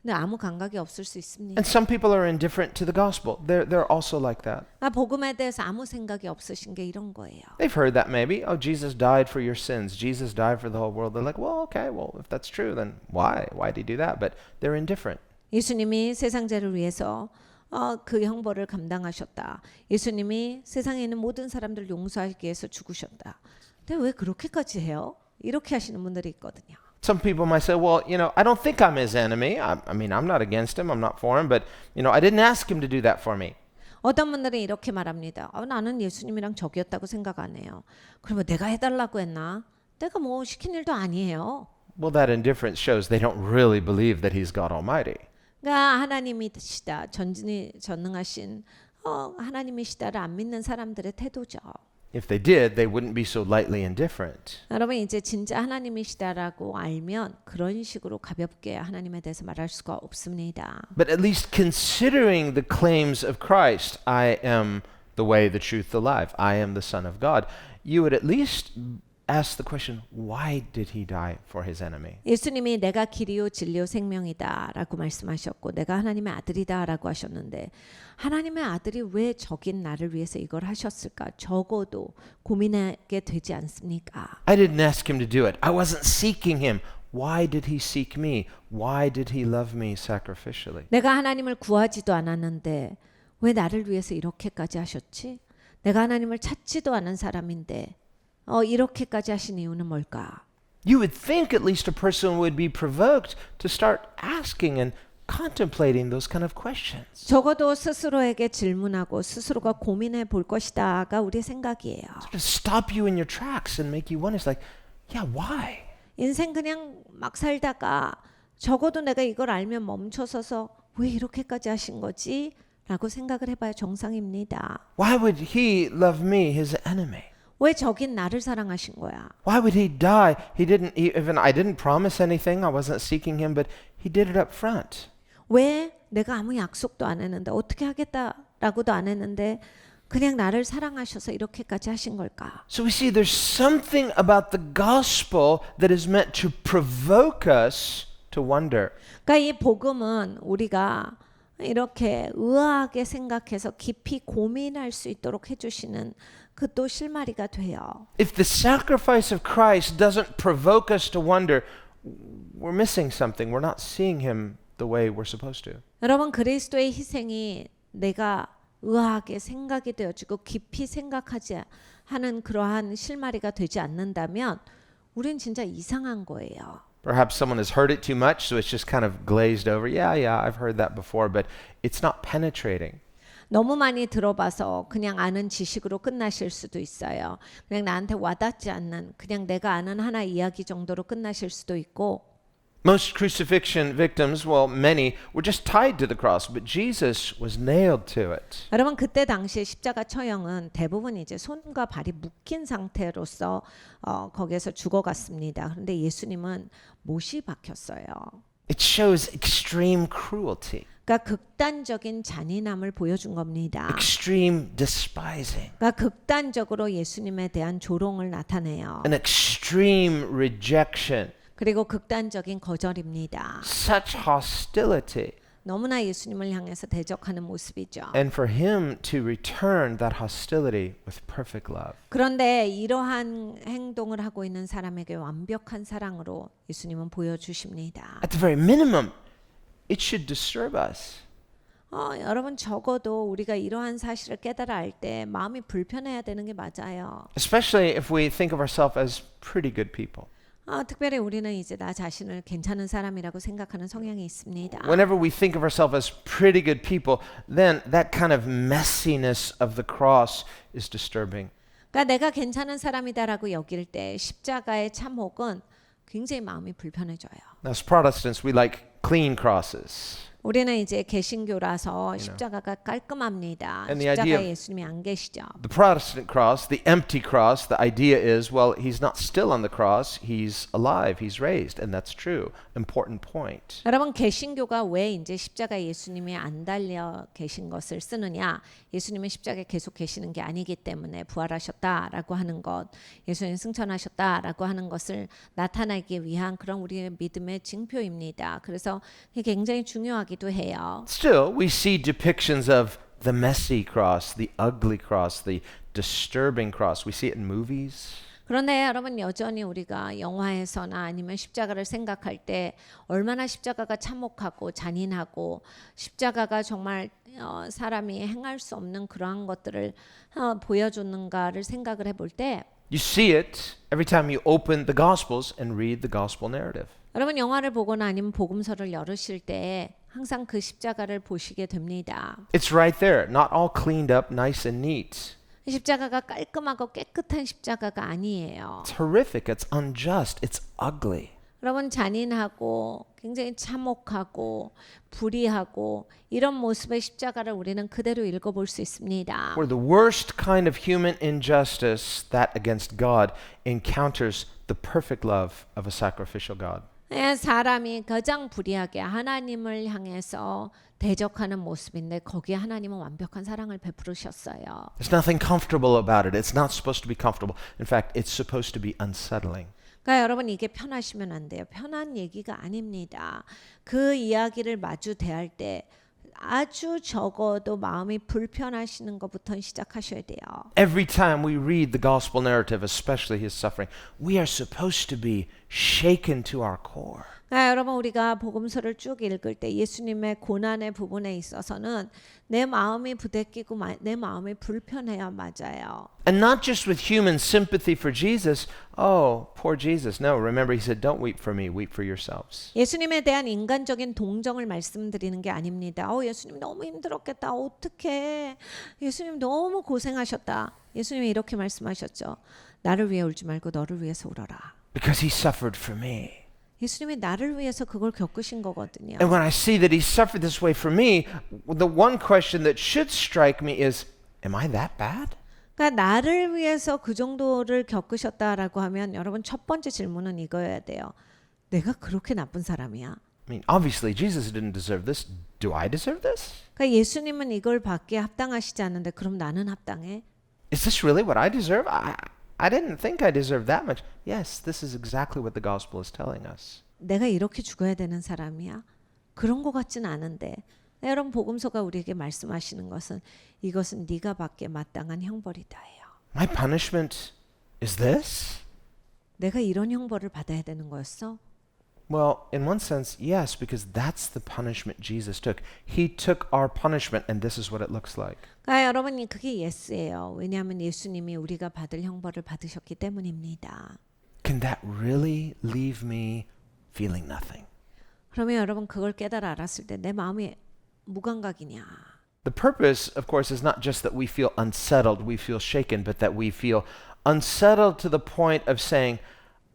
근데 아무 감각이 없을 수 있습니다. And some people are indifferent to the gospel. They're also like that. 복음에 대해서 아무 생각이 없으신 게 이런 거예요. They've heard that maybe. Oh, Jesus died for your sins. Jesus died for the whole world. They're like, well, okay, well, if that's true, then why? Why did he do that? But they're indifferent. 예수님이 세상 죄를 위해서 그 형벌을 감당하셨다. 예수님이 세상에 있는 모든 사람들 용서하기 위해서 죽으셨다. 근데 왜 그렇게까지 해요? 이렇게 하시는 분들이 있거든요. Some people might say, well, I don't think I'm his enemy. I mean, I'm not against him. I'm not for him. But, I didn't ask him to do that for me. 어떤 분들은 이렇게 말합니다. 나는 예수님이랑 적이었다고 생각 안 해요. 그러면 내가 해달라고 했나? 내가 뭐 시킨 일도 아니에요. Well, that indifference shows they don't really believe that he's God Almighty. 그러니까 하나님이시다. 전능하신 하나님이시다를 안 믿는 사람들의 태도죠. If they did, they wouldn't be so lightly indifferent. 여러분 이제 진짜 하나님이시다라고 알면 그런 식으로 가볍게 하나님에 대해서 말할 수가 없습니다. But at least considering the claims of Christ, I am the way, the truth, the life. I am the Son of God. You would at least ask the question, why did he die for his enemy? 예수님이 내가 길이요 진리요 생명이다라고 말씀하셨고 내가 하나님의 아들이다라고 하셨는데 하나님의 아들이 왜 적인 나를 위해서 이걸 하셨을까? 적어도 고민하게 되지 않습니까? I didn't ask him to do it. I wasn't seeking him. Why did he seek me? Why did he love me sacrificially? 내가 하나님을 구하지도 않았는데 왜 나를 위해서 이렇게까지 하셨지? 내가 하나님을 찾지도 않은 사람인데 이렇게까지 하신 이유는 뭘까? You would think at least a person would be provoked to start asking and contemplating those kind of questions. 적어도 스스로에게 질문하고 스스로가 고민해 볼 것이다가 우리 생각이에요. To stop you in your tracks and make you wonder, it's like, yeah, why? 인생 그냥 막 살다가 적어도 내가 이걸 알면 멈춰서서 왜 이렇게까지 하신 거지? 라고 생각을 해봐야 정상입니다. Why would he love me, his enemy? 왜 적인 나를 사랑하신 거야? Why would he die? He didn't even, I didn't promise anything. I wasn't seeking him, but he did it up front. 왜 내가 아무 약속도 안 했는데 어떻게 하겠다라고도 안 했는데 그냥 나를 사랑하셔서 이렇게까지 하신 걸까? So we see there's something about the gospel that is meant to provoke us to wonder. 그러니까 이 복음은 우리가 이렇게 의아하게 생각해서 깊이 고민할 수 있도록 해주시는 그 또 실마리가 돼요. If the sacrifice of Christ doesn't provoke us to wonder, we're missing something. We're not seeing him the way we're supposed to. 여러분 그리스도의 희생이 내가 의아하게 생각이 되어지고 깊이 생각하지 하는 그러한 실마리가 되지 않는다면 우린 진짜 이상한 거예요. Perhaps someone has heard it too much, so it's just kind of glazed over. Yeah, I've heard that before, but it's not penetrating. 너무 많이 들어봐서 그냥 아는 지식으로 끝나실 수도 있어요. 그냥 나한테 와닿지 않는 그냥 내가 아는 하나 이야기 정도로 끝나실 수도 있고 Most crucifixion victims, well, many, were just tied to the cross, but Jesus was nailed to it. 여러분 그때 당시에 십자가 처형은 대부분 이제 손과 발이 묶인 상태로서 거기에서 죽어갔습니다. 그런데 예수님은 못이 박혔어요. It shows extreme cruelty, 그러니까 극단적인 잔인함을 보여준 겁니다. extreme despising, 그러니까 극단적으로 예수님에 대한 조롱을 나타내요. an extreme rejection, 그리고 극단적인 거절입니다. such hostility. 너무나 예수님을 향해서 대적하는 모습이죠. And for him to return that hostility with perfect love. 그런데 이러한 행동을 하고 있는 사람에게 완벽한 사랑으로 예수님은 보여주십니다. At the very minimum, it should disturb us. 여러분 적어도 우리가 이러한 사실을 깨달아 알 때 마음이 불편해야 되는 게 맞아요. Especially if we think of ourselves as pretty good people. 특별히 우리는 이제 나 자신을 괜찮은 사람이라고 생각하는 성향이 있습니다. Whenever we think of ourselves as pretty good people, then that kind of messiness of the cross is disturbing. 그러니까 내가 괜찮은 사람이다라고 여길 때 십자가의 참혹은 굉장히 마음이 불편해져요. Now, as Protestants, we like clean crosses. 우리는 이제 개신교라서 십자가가 깔끔합니다. And the idea 십자가에 of- 예수님이 안 계시죠. The Protestant cross, the empty cross, the idea is, well, he's not still on the cross, he's alive, he's raised, and that's true. Important point. 여러분 개신교가 왜 이제 십자가에 예수님이 안 달려 계신 것을 쓰느냐? 예수님은 십자가에 계속 계시는 게 아니기 때문에 부활하셨다라고 하는 것, 예수님 승천하셨다라고 하는 것을 나타내기 위한 그런 우리의 믿음의 징표입니다. 그래서 이게 굉장히 중요하기도 해요. Still, we see depictions of the messy cross, the ugly cross, the disturbing cross. We see it in movies. 그런데 여러분 여전히 우리가 영화에서나 아니면 십자가를 생각할 때 얼마나 십자가가 참혹하고 잔인하고 십자가가 정말 사람이 행할 수 없는 그러한 것들을 보여주는가를 생각을 해볼 때 You see it every time you open the Gospels and read the Gospel narrative. 여러분 영화를 보거나 아니면 복음서를 열으실 때 항상 그 십자가를 보시게 됩니다. It's right there, not all cleaned up, nice and neat. 십자가가 깔끔하고 깨끗한 십자가가 아니에요. It's horrific, it's unjust, it's ugly. 여러분 잔인하고 굉장히 참혹하고 불의하고 이런 모습의 십자가를 우리는 그대로 읽어볼 수 있습니다. Where the worst kind of human injustice, that against God, encounters the perfect love of a sacrificial God. 사람이 가장 불의하게 하나님을 향해서 대적하는 모습인데 거기에 하나님은 완벽한 사랑을 베푸셨어요. There's nothing comfortable about it. It's not supposed to be comfortable. In fact, it's supposed to be unsettling. 그러니까 여러분 이게 편하시면 안 돼요. 편한 얘기가 아닙니다. 그 이야기를 마주 대할 때 아주 적어도 마음이 불편하시는 것부터 시작하셔야 돼요. Every time we read the gospel narrative, especially his suffering, we are supposed to be shaken to our core. 여러분 우리가 복음서를 쭉 읽을 때 예수님의 고난의 부분에 있어서는 내 마음이 부대끼고 내 마음이 불편해야 맞아요. And not just with human sympathy for Jesus. Oh, poor Jesus. No, remember he said, don't weep for me, weep for yourselves. 예수님에 대한 인간적인 동정을 말씀드리는 게 아닙니다. 예수님 너무 힘들었겠다. 어떡해. 예수님 너무 고생하셨다. 예수님이 이렇게 말씀하셨죠. 나를 위해 울지 말고 너를 위해서 울어라. Because he suffered for me. 예수님이 나를 위해서 그걸 겪으신 거거든요. And when I see that he suffered this way for me, the one question that should strike me is, am I that bad? 그러니까 나를 위해서 그 정도를 겪으셨다라고 하면 여러분 첫 번째 질문은 이거여야 돼요. 내가 그렇게 나쁜 사람이야? I mean, obviously Jesus didn't deserve this. Do I deserve this? 그러니까 예수님은 이걸 받기에 합당하시지 않는데 그럼 나는 합당해? Is this really what I deserve? I didn't think I deserved that much. Yes, this is exactly what the gospel is telling us. 내가 이렇게 죽어야 되는 사람이야? 그런 것 같진 않은데 여러분 복음서가 우리에게 말씀하시는 것은 이것은 네가 받기에 마땅한 형벌이다예요. My punishment is this? 내가 이런 형벌을 받아야 되는 거였어? Well, in one sense, yes, because that's the punishment Jesus took. He took our punishment, and this is what it looks like. 그러니까 여러분 그게 예스예요. 왜냐하면 예수님이 우리가 받을 형벌을 받으셨기 때문입니다. Can that really leave me feeling nothing? 그러면 여러분 그걸 깨달아 알았을 때 내 마음이 무감각이냐? The purpose, of course, is not just that we feel unsettled, we feel shaken, but that we feel unsettled to the point of saying,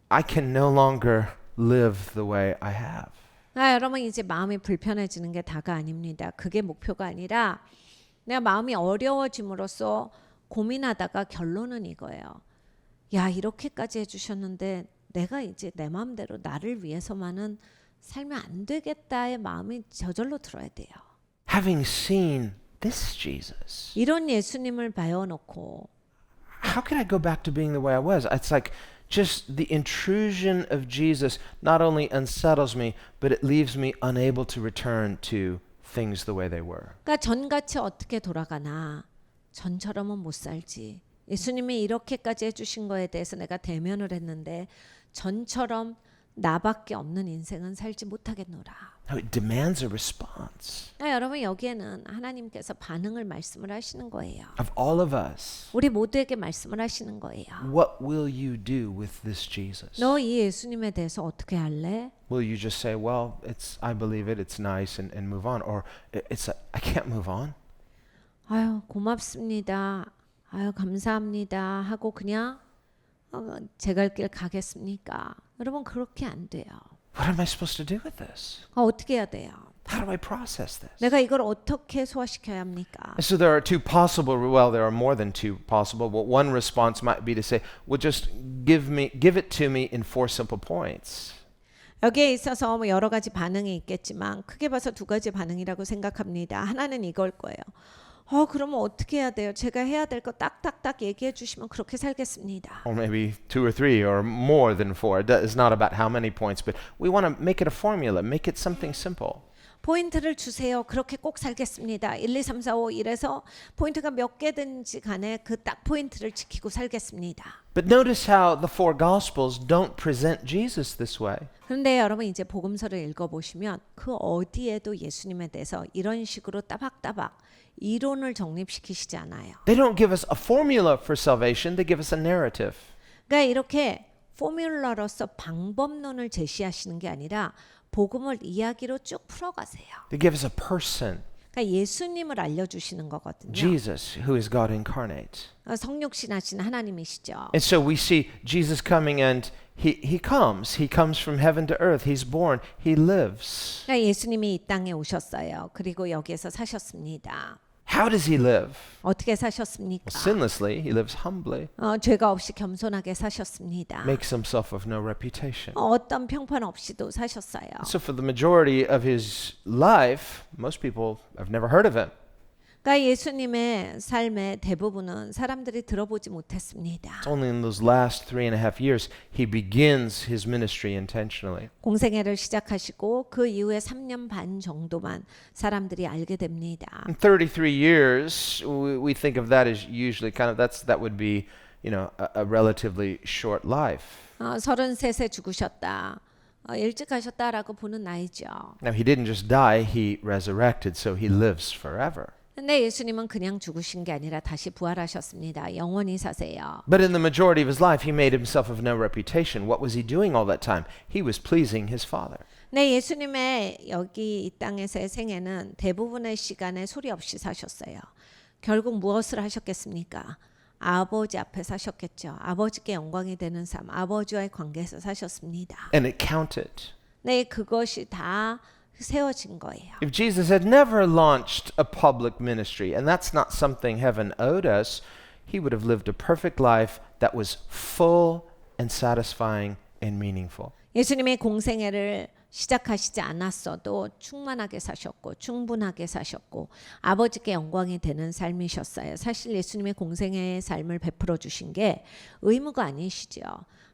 I can no longer live the way I have. 여러분 이제 마음이 불편해지는 게 다가 아닙니다. 그게 목표가 아니라 내가 마음이 어려워짐으로써 고민하다가 결론은 이거예요. 야 이렇게까지 해주셨는데 내가 이제 내 마음대로 나를 위해서만은 살면 안 되겠다의 마음이 저절로 들어야 돼요. Having seen this Jesus, 이런 예수님을 봐놓고 how can I go back to being the way I was? It's like just the intrusion of Jesus not only unsettles me, but it leaves me unable to return to things the way they were. 그러니까 전같이 어떻게 돌아가나 전처럼은 못 살지. 예수님이 이렇게까지 해주신 거에 대해서 내가 대면을 했는데 전처럼 나밖에 없는 인생은 살지 못하겠노라. No, it demands a response 여러분 여기에는 하나님께서 반응을 말씀을 하시는 거예요. of all of us. 우리 모두에게 말씀을 하시는 거예요. What will you do with this Jesus? 너 이 예수님에 대해서 어떻게 할래? Will you just say, well, I believe it, it's nice, and move on? Or it's I can't move on? 아유 고맙습니다. 아유 감사합니다 하고 그냥 제 갈 길 가겠습니까? 여러분 그렇게 안 돼요. What am I supposed to do with this? 어떻게 해야 돼요? How do I process this? 내가 이걸 어떻게 소화시켜야 합니까? So there are two possible, well, there are more than two possible. Well, one response might be to say, well, just give it to me in 4 simple points. 여기에 있어서 뭐 여러 가지 반응이 있겠지만 크게 봐서 2가지 반응이라고 생각합니다. 하나는 이걸 거예요. 그러면 어떻게 해야 돼요? 제가 해야 될 거 딱딱딱 얘기해 주시면 그렇게 살겠습니다. Or maybe 2 or 3 or more than 4. It's not about how many points, but we want to make it a formula, make it something simple. 포인트를 주세요. 그렇게 꼭 살겠습니다. 1, 2, 3, 4, 5 이래서 포인트가 몇 개든지 간에 그 딱 포인트를 지키고 살겠습니다. But notice how the 4 Gospels don't present Jesus this way. 그런데 여러분 이제 복음서를 읽어보시면 그 어디에도 예수님에 대해서 이런 식으로 따박따박 이론을 정립시키시지 않아요. They don't give us a formula for salvation, they give us a narrative. 그러니까 이렇게 포뮬러로서 방법론을 제시하시는 게 아니라 복음을 이야기로 쭉 풀어가세요. They give us a person, 그러니까 예수님을 알려주시는 거거든요. Jesus, who is God incarnate. 성육신하신 하나님이시죠. And so we see Jesus coming and he comes from heaven to earth. He's born, he lives. 그러니까 예수님이 이 땅에 오셨어요. 그리고 여기에서 사셨습니다. How does he live? 어떻게 사셨습니까? Well, sinlessly, he lives humbly, 죄가 없이 겸손하게 사셨습니다. makes himself of no reputation. 어떤 평판 없이도 사셨어요. So for the majority of his life, most people have never heard of him. 그러니까 예수님의 삶의 대부분은 사람들이 들어보지 못했습니다. It's only in those last 3.5 years he begins his ministry intentionally. 공생애를 시작하시고 그 이후에 3년 반 정도만 사람들이 알게 됩니다. In 33 years, we think of that as usually that would be, a relatively short life. 33세 죽으셨다. 일찍 가셨다라고 보는 나이죠. Now, he didn't just die, he resurrected, so he lives forever. 근데 예수님은 그냥 죽으신 게 아니라 다시 부활하셨습니다. 영원히 사세요. But in the majority of his life, he made himself of no reputation. What was he doing all that time? He was pleasing his Father. 네, 예수님의 여기 이 땅에서의 생애는 대부분의 시간에 소리 없이 사셨어요. 결국 무엇을 하셨겠습니까? 아버지 앞에 사셨겠죠. 아버지께 영광이 되는 삶, 아버지와의 관계에서 사셨습니다. And it counted. 네, 그것이 다 세워진 거예요. If Jesus had never launched a public ministry, and that's not something heaven owed us, he would have lived a perfect life that was full and satisfying and meaningful. 예수님의 공생애를 시작하시지 않았어도 충만하게 사셨고 충분하게 사셨고 아버지께 영광이 되는 삶이셨어요. 사실 예수님의 공생애의 삶을 베풀어 주신 게 의무가 아니시죠.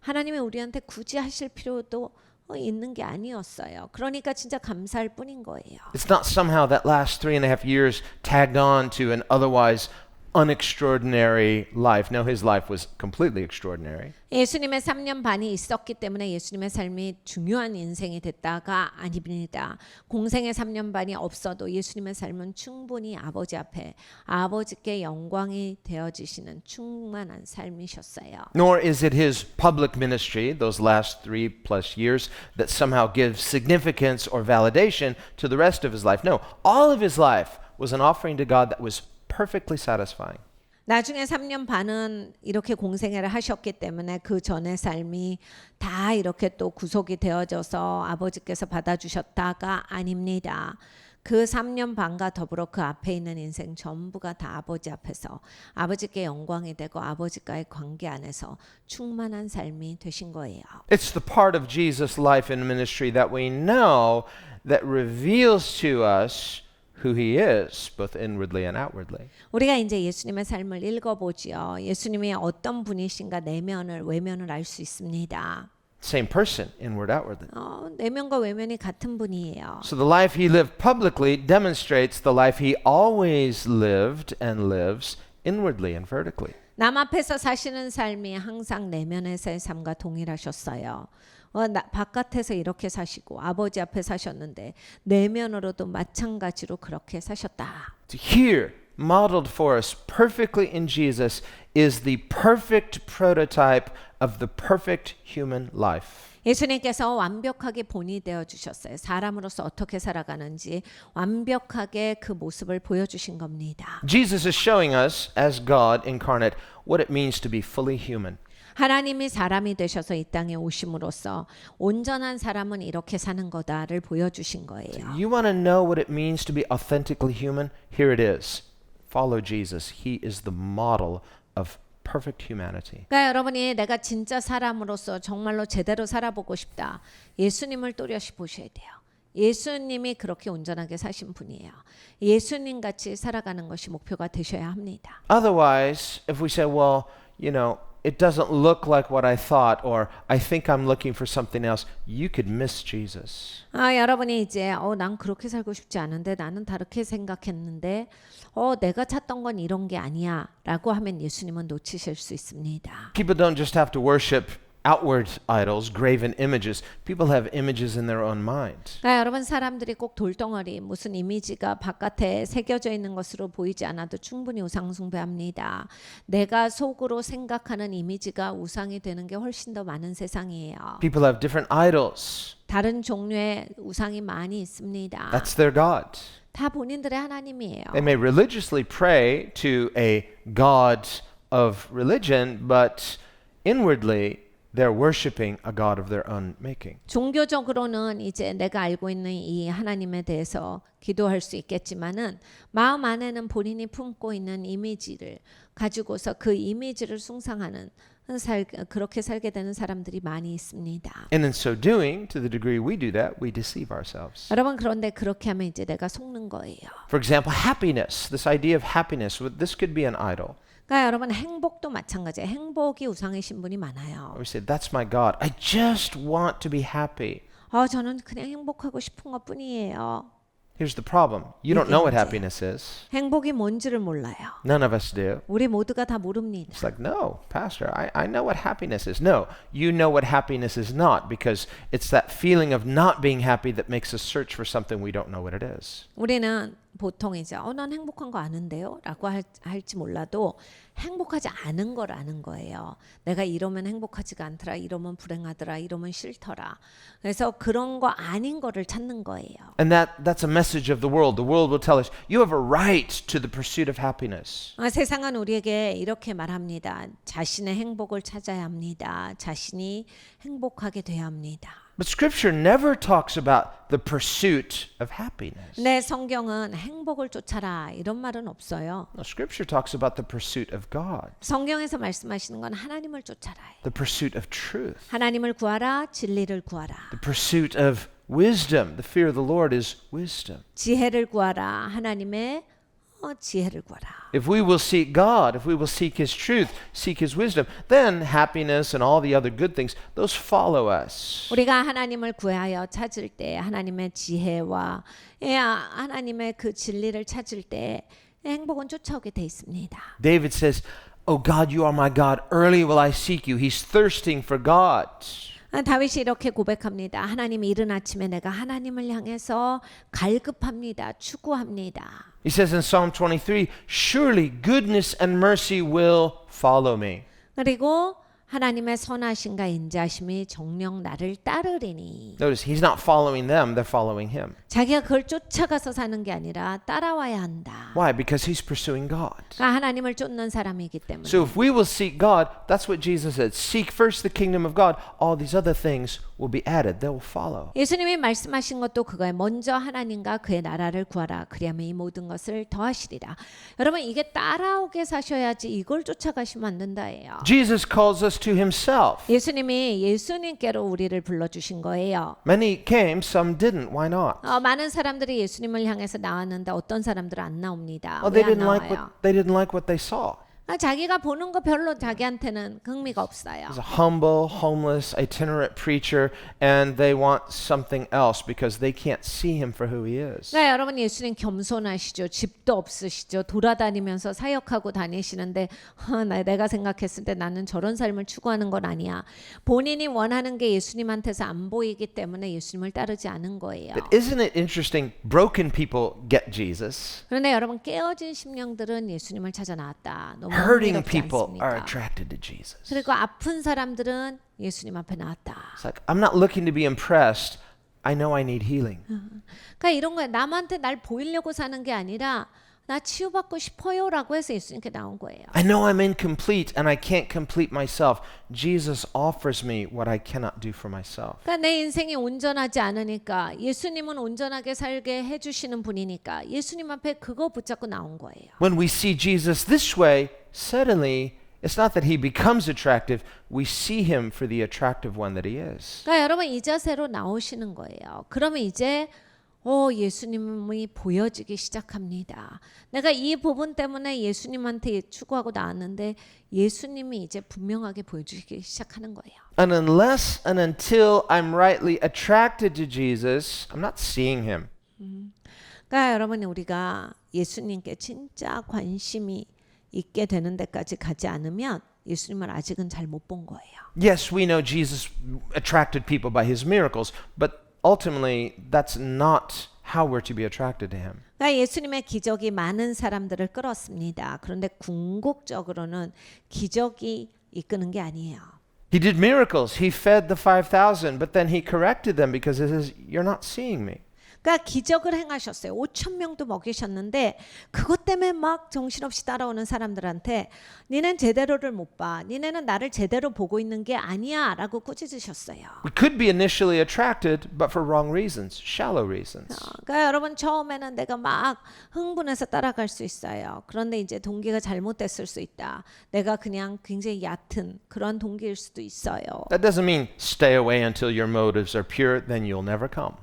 하나님이 우리한테 굳이 하실 필요도 있는 게 아니었어요. 그러니까 진짜 감사할 뿐인 거예요. It's not somehow that last 3.5 years tagged on to an otherwise unextraordinary life. No, his life was completely extraordinary. 예수님의 3년 반이 있었기 때문에 예수님의 삶이 중요한 인생이 됐다가 아닙니다. 공생의 3년 반이 없어도 예수님의 삶은 충분히 아버지 앞에 아버지께 영광이 되어지시는 충만한 삶이셨어요. Nor is it his public ministry, those last 3+ years, that somehow gives significance or validation to the rest of his life. No, all of his life was an offering to God that was perfectly satisfying. 나중에 3년 반은 이렇게 공생애를 하셨기 때문에 그 전의 삶이 다 이렇게 또 구속이 되어져서 아버지께서 받아주셨다가 아닙니다. 그 3년 반과 더불어 그 앞에 있는 인생 전부가 다 아버지 앞에서 아버지께 영광이 되고 아버지과의 관계 안에서 충만한 삶이 되신 거예요. It's the part of Jesus' life and ministry that we know that reveals to us who he is, both inwardly and outwardly. 우리가 이제 예수님의 삶을 읽어보지요. 예수님이 어떤 분이신가 내면을 외면을 알 수 있습니다. Same person, inward, outwardly. 내면과 외면이 같은 분이에요. So the life he lived publicly demonstrates the life he always lived and lives inwardly and vertically. 남 앞에서 사시는 삶이 항상 내면에서의 삶과 동일하셨어요. 바깥에서 이렇게 사시고 아버지 앞에 사셨는데 내면으로도 마찬가지로 그렇게 사셨다. Here, modeled for us perfectly in Jesus, is the perfect prototype of the perfect human life. 예수님께서 완벽하게 본이 되어 주셨어요. 사람으로서 어떻게 살아가는지 완벽하게 그 모습을 보여주신 겁니다. Jesus is showing us, as God incarnate, what it means to be fully human. 하나님이 사람이 되셔서 이 땅에 오심으로써 온전한 사람은 이렇게 사는 거다를 보여주신 거예요. You want to know what it means to be authentically human? Here it is. Follow Jesus. He is the model of perfect humanity. 그러니까 여러분이 내가 진짜 사람으로서 정말로 제대로 살아보고 싶다. 예수님을 또렷이 보셔야 돼요. 예수님이 그렇게 온전하게 사신 분이에요. 예수님 같이 살아가는 것이 목표가 되셔야 합니다. Otherwise, if we say, well, you know, it doesn't look like what I thought, or I think I'm looking for something else, you could miss Jesus. 여러분이 이제 난 그렇게 살고 싶지 않은데 나는 다르게 생각했는데 내가 찾던 건 이런 게 아니야 라고 하면 예수님은 놓치실 수 있습니다. People don't just have to worship outward idols, graven images. People have images in their own mind. 여러분 사람들이 꼭 돌덩어리 무슨 이미지가 바깥에 새겨져 있는 것으로 보이지 않아도 충분히 우상 숭배합니다. 내가 속으로 생각하는 이미지가 우상이 되는 게 훨씬 더 많은 세상이에요. People have different idols. 다른 종류의 우상이 많이 있습니다. That's their God. 다 본인들의 하나님이에요. They may religiously pray to a God of religion, but inwardly they're worshiping a God of their own making. 종교적으로는 이제 내가 알고 있는 이 하나님에 대해서 기도할 수 있겠지만은 마음 안에는 본인이 품고 있는 이미지를 가지고서 그 이미지를 숭상하는 그렇게 살게 되는 사람들이 많이 있습니다. And in so doing, to the degree we do that, we deceive ourselves. 여러분 그런데 그렇게 하면 이제 내가 속는 거예요. For example, happiness, this idea of happiness, this could be an idol. 그러니까 여러분 행복도 마찬가지예요. 행복이 우상이신 분이 많아요. We say, that's my God. I just want to be happy. 저는 그냥 행복하고 싶은 것뿐이에요. Here's the problem. You don't 이게 know what 문제예요. happiness is. 행복이 뭔지를 몰라요. None of us do. 우리 모두가 다 모릅니다. It's like, no, Pastor, I know what happiness is. No, you know what happiness is not because it's that feeling of not being happy that makes us search for something we don't know what it is. 우리는 보통 이제 난 행복한 거 아는데요 라고 할지 몰라도 행복하지 않은 걸 아는 거예요. 내가 이러면 행복하지가 않더라, 이러면 불행하더라, 이러면 싫더라. 그래서 그런 거 아닌 거를 찾는 거예요. And that's a message of the world. The world will tell us, you have a right to the pursuit of happiness. 세상은 우리에게 이렇게 말합니다. 자신의 행복을 찾아야 합니다. 자신이 행복하게 돼야 합니다. But Scripture never talks about the pursuit of happiness. 내 성경은 행복을 쫓아라 이런 말은 없어요. No, Scripture talks about the pursuit of God, 성경에서 말씀하시는 건 하나님을 쫓아라예요. the pursuit of truth, 하나님을 구하라, 진리를 구하라. the pursuit of wisdom. The fear of the Lord is wisdom. 지혜를 구하라. 하나님의 지혜를 구하라. If we will seek God, if we will seek His truth, seek His wisdom, then happiness and all the other good things, those follow us. 우리가 하나님을 구하여 찾을 때 하나님의 지혜와 하나님의 그 진리를 찾을 때 행복은 쫓아오게 돼 있습니다. David says, "Oh God, you are my God. Early will I seek you." He's thirsting for God. 다윗이 이렇게 고백합니다. 하나님 이른 아침에 내가 하나님을 향해서 갈급합니다. 추구합니다. He says in Psalm 23, "Surely goodness and mercy will follow me." 그리고 하나님의 선하심과 인자심이 정녕 나를 따르리니. Notice he's not following them, they're following him. 자기가 그걸 쫓아가서 사는 게 아니라 따라와야 한다. Why? Because he's pursuing God. 그러니까 하나님을 쫓는 사람이기 때문에. So if we will seek God, that's what Jesus said. Seek first the kingdom of God. All these other things will be added. They will follow. 예수님이 말씀하신 것도 그거예요. 먼저 하나님과 그의 나라를 구하라. 그리하면 이 모든 것을 더하시리라. 여러분 이게 따라오게 사셔야지 이걸 쫓아가시면 안 된다예요. Jesus calls us to himself. 예수님이 예수님께로 우리를 불러주신 거예요. Many came, some didn't. Why not? 많은 사람들이 예수님을 향해서 나왔는데 어떤 사람들은 안 나옵니다. Well, 왜 they 안 나와요? didn't like what they saw. 자기가 보는 거 별로 자기한테는 흥미가 없어요. He's a humble, homeless, itinerant preacher, and they want something else because they can't see him for who he is. 네, 여러분 예수님 겸손하시죠. 집도 없으시죠. 돌아다니면서 사역하고 다니시는데 내가 생각했을 때 나는 저런 삶을 추구하는 건 아니야. 본인이 원하는 게 예수님한테서 안 보이기 때문에 예수님을 따르지 않은 거예요. But isn't it interesting? Broken people get Jesus. 그런데 여러분 깨어진 심령들은 예수님을 찾아 나왔다. 너무 Hurting 흥미롭지 people are 않습니까? attracted to Jesus. 그리고 아픈 사람들은 예수님 앞에 나왔다. It's like, I'm not looking to be impressed. I know I need healing. 그러니까 이런 거예요. 남한테 날 보이려고 사는 게 아니라 나 치유받고 싶어요라고 해서 예수님께 나온 거예요. I know I'm incomplete and I can't complete myself. Jesus offers me what I cannot do for myself. 그러니까 내 인생이 온전하지 않으니까 예수님은 온전하게 살게 해주시는 분이니까 예수님 앞에 그거 붙잡고 나온 거예요. When we see Jesus this way, suddenly it's not that he becomes attractive. We see him for the attractive one that he is. 그러니까 여러분 이 자세로 나오시는 거예요. 그러면 이제 예수님이 보여지기 시작합니다. 내가 이 부분 때문에 예수님한테 추구하고 나왔는데 예수님이 이제 분명하게 보여주기 시작하는 거예요. And unless and until I'm rightly attracted to Jesus, I'm not seeing him. 그러니까 여러분 우리가 예수님께 진짜 관심이 있게 되는 데까지 가지 않으면 예수님을 아직은 잘 못 본 거예요. Yes, we know Jesus attracted people by his miracles, but ultimately that's not how we're to be attracted to him. 그러니까 예수님의 기적이 많은 사람들을 끌었습니다. 그런데 궁극적으로는 기적이 이끄는 게 아니에요. He did miracles. He fed the 5,000, but then he corrected them because he says, "You're not seeing me." 그러니까 기적을 행하셨어요. 5,000명도 먹이셨는데 그것 때문에 막 정신없이 따라오는 사람들한테 니넨 제대로를 못 봐. 니네는 나를 제대로 보고 있는 게 아니야 라고 꾸짖으셨어요. We could be initially attracted, but for wrong reasons, shallow reasons. 그러니까 여러분 처음에는 내가 막 흥분해서 따라갈 수 있어요. 그런데 이제 동기가 잘못됐을 수 있다. 내가 그냥 굉장히 얕은 그런 동기일 수도 있어요. That doesn't mean stay away until your motives are pure, then you'll never come.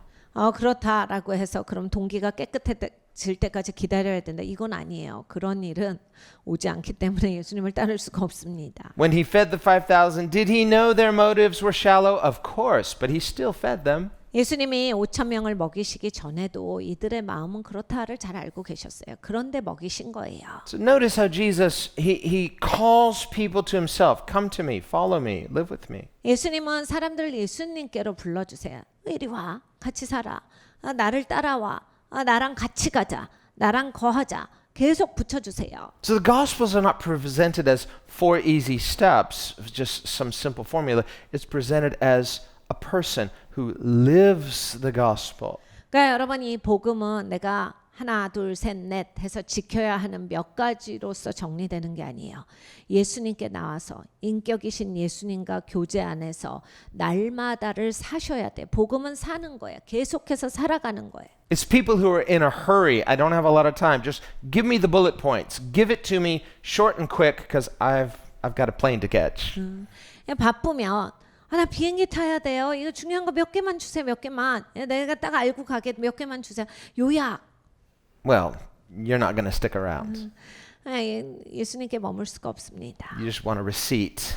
그렇다라고 해서 그럼 동기가 깨끗해질 때까지 기다려야 된다. 이건 아니에요. 그런 일은 오지 않기 때문에 예수님을 따를 수가 없습니다. When he fed the 5,000, did he know their motives were shallow? Of course, but he still fed them. 예수님이 5천 명을 먹이시기 전에도 이들의 마음은 그렇다를 잘 알고 계셨어요. 그런데 먹이신 거예요. So notice how Jesus, he calls people to himself. Come to me, follow me, live with me. 예수님은 사람들을 예수님께로 불러주세요. 이리 와, 같이 살아. 나를 따라와. 나랑 같이 가자. 나랑 거하자. 계속 붙여주세요. So the Gospels are not presented as 4 easy steps, just some simple formula. It's presented as a person who lives the gospel. 그러니까 여러분 이 복음은 내가 하나 둘 셋 넷 해서 지켜야 하는 몇 가지로서 정리되는 게 아니에요. 예수님께 나와서 인격이신 예수님과 교제 안에서 날마다를 사셔야 돼. 복음은 사는 거예요. 계속해서 살아가는 거예요. It's people who are in a hurry. I don't have a lot of time. Just give me the bullet points. Give it to me short and quick because I've got a plane to catch. 바쁘면 나 비행기 타야 돼요. 이거 중요한 거 몇 개만 주세요. 몇 개만. 내가 딱 알고 가게 몇 개만 주세요. 요약. Well, you're not going to stick around. 예수님께 머물 수가 없습니다. You just want a receipt.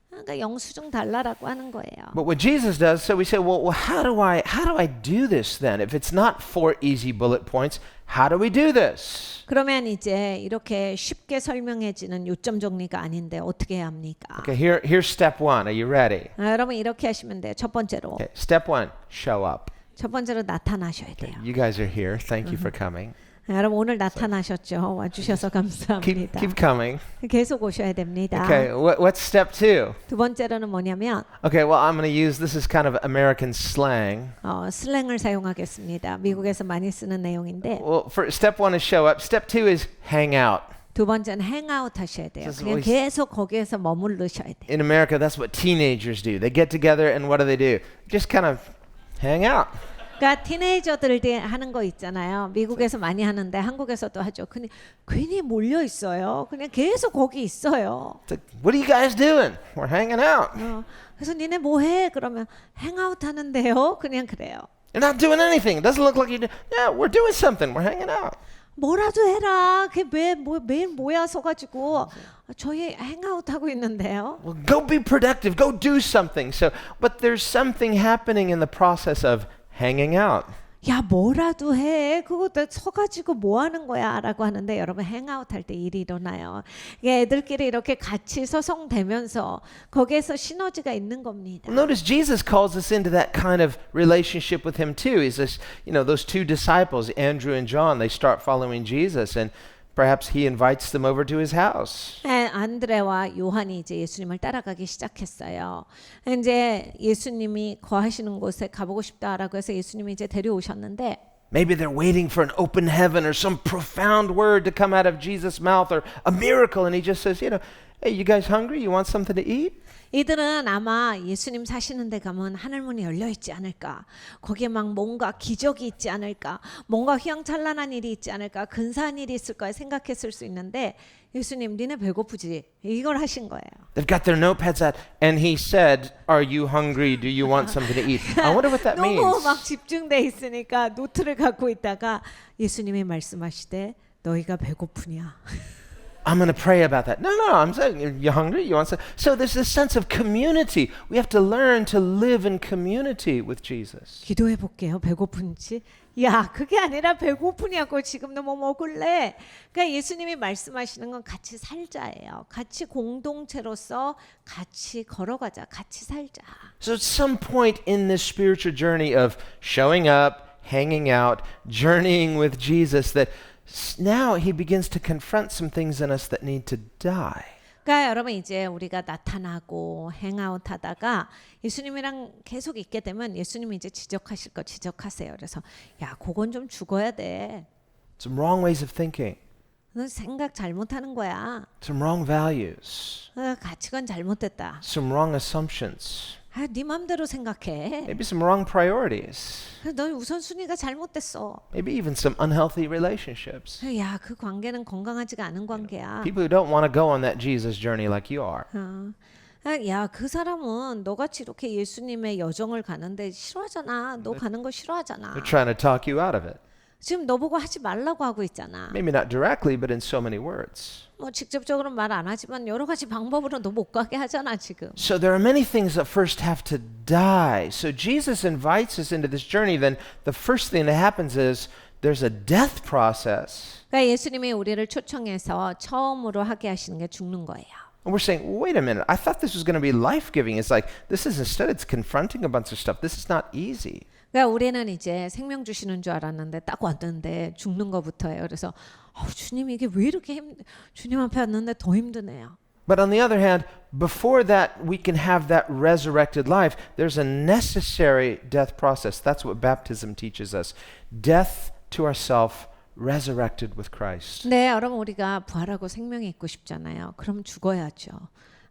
그러니까 영수증 달라라고 하는 거예요. But what Jesus does, so we say, well, how do I do this then? If it's not 4 easy bullet points, how do we do this? 그러면 이제 이렇게 쉽게 설명해지는 요점 정리가 아닌데 어떻게 해야 합니까? Okay, here's step 1. Are you ready? 여러분 이렇게 하시면 돼요. 첫 번째로. Okay, step 1, show up. 첫 번째로 나타나셔야 돼요. You guys are here. Thank you for coming. 여러분 오늘 나타나셨죠? 와주셔서 감사합니다. Keep coming. 계속 오셔야 됩니다. Okay, what's step 2? 두 번째로는 뭐냐면 Okay, well, I'm going to use this is kind of American slang. 슬랭을 사용하겠습니다. 미국에서 많이 쓰는 내용인데 Well, for step 1 is show up. Step 2 is hang out. 두 번째는 행아웃 하셔야 돼요. This is 그냥 what 계속 거기에서 머무르셔야 돼요. In America, that's what teenagers do. They get together and what do? Just kind of hang out. 그러니까 티네이저들이 하는 거 있잖아요. 미국에서 많이 하는데 한국에서도 하죠. 그냥 괜히 몰려 있어요. 그냥 계속 거기 있어요. It's like, what are you guys doing? We're hanging out. 그래서 니네 뭐 해? 그러면 행아웃 하는데요. 그냥 그래요. You're not doing anything. It doesn't look like you do. Yeah, we're doing something. We're hanging out. 뭐라도 해라. 그게 매일 모여서 가지고 저희 행아웃 하고 있는데요. Well, go be productive. Go do something. So, but there's something happening in the process of hanging out. 야 뭐라도 해. 그거 서가지고 뭐 하는 거야 라고 하는데 여러분 행아웃 할 때 일이 일어나요. 애들끼리 이렇게 같이 서성대면서 거기에서 시너지가 있는 겁니다. Well, notice Jesus calls us into that kind of relationship with him too. He's this, those 2 disciples, Andrew and John, they start following Jesus and perhaps he invites them over to his house. 안드레와 요한이 이제 예수님을 따라가기 시작했어요. 이제 예수님이 거하시는 곳에 가보고 싶다라고 해서 예수님이 이제 데려오셨는데 Maybe they're waiting for an open heaven or some profound word to come out of Jesus' mouth or a miracle and he just says, hey, you guys hungry? You want something to eat? 이들은 아마 예수님 사시는 데 가면 하늘문이 열려 있지 않을까, 거기에 막 뭔가 기적이 있지 않을까, 뭔가 휘황찬란한 일이 있지 않을까, 근사한 일이 있을까 생각했을 수 있는데 예수님 니네 배고프지? 이걸 하신 거예요. They've got their notepads out and he said, are you hungry? Do you want something to eat? I wonder what that 너무 means. 막 집중돼 있으니까 노트를 갖고 있다가 예수님이 말씀하시되 너희가 배고프냐? I'm going to pray about that. No, I'm saying, you hungry? You want some? So there's this sense of community. We have to learn to live in community with Jesus. 기도해 볼게요. 배고픈지. 야, 그게 아니라 배고프냐고 지금도 뭐 먹을래? 그러니까 예수님이 말씀하시는 건 같이 살자예요. 같이 공동체로서 같이 걸어가자. 같이 살자. So at some point in this spiritual journey of showing up, hanging out, journeying with Jesus, that now he begins to confront some things in us that need to die. 그러니까 여러분 이제 우리가 나타나고 행아웃 하다가 예수님이랑 계속 있게 되면 예수님이 이제 지적하실 거 지적하세요. 그래서 야, 그건 좀 죽어야 돼. Some wrong ways of thinking. 너 생각 잘못하는 거야. Some wrong values. 가치관 잘못됐다. Some wrong assumptions. 네 맘대로 생각해. Maybe some wrong priorities. 너 우선순위가 잘못됐어. Maybe even some unhealthy relationships. 야, 그 관계는 건강하지가 않은 관계야. People who don't want to go on that Jesus journey like you are. 야, 그 사람은 너같이 이렇게 예수님의 여정을 가는데 싫어하잖아. 너 가는 거 싫어하잖아. They're trying to talk you out of it. 지금 너보고 하지 말라고 하고 있잖아. Maybe not directly, but in so many words. 뭐 직접적으로 말 안 하지만 여러 가지 방법으로 너 못 가게 하잖아 지금. So there are many things that first have to die. So Jesus invites us into this journey. Then the first thing that happens is there's a death process. 그러니까 예수님이 우리를 초청해서 처음으로 하게 하시는 게 죽는 거예요. And we're saying, wait a minute, I thought this was going to be life-giving. It's like, this is instead, it's confronting a bunch of stuff. This is not easy. 그러니까 우리는 이제 생명 주시는 줄 알았는데 딱 왔는데 죽는 거부터예요. 그래서 주님 이게 왜 이렇게 주님 앞에 왔는데 더 힘드네요. But on the other hand, before that we can have that resurrected life, there's a necessary death process. That's what baptism teaches us. Death to ourself, resurrected with Christ. 네, 여러분 우리가 부활하고 생명이 있고 싶잖아요. 그럼 죽어야죠.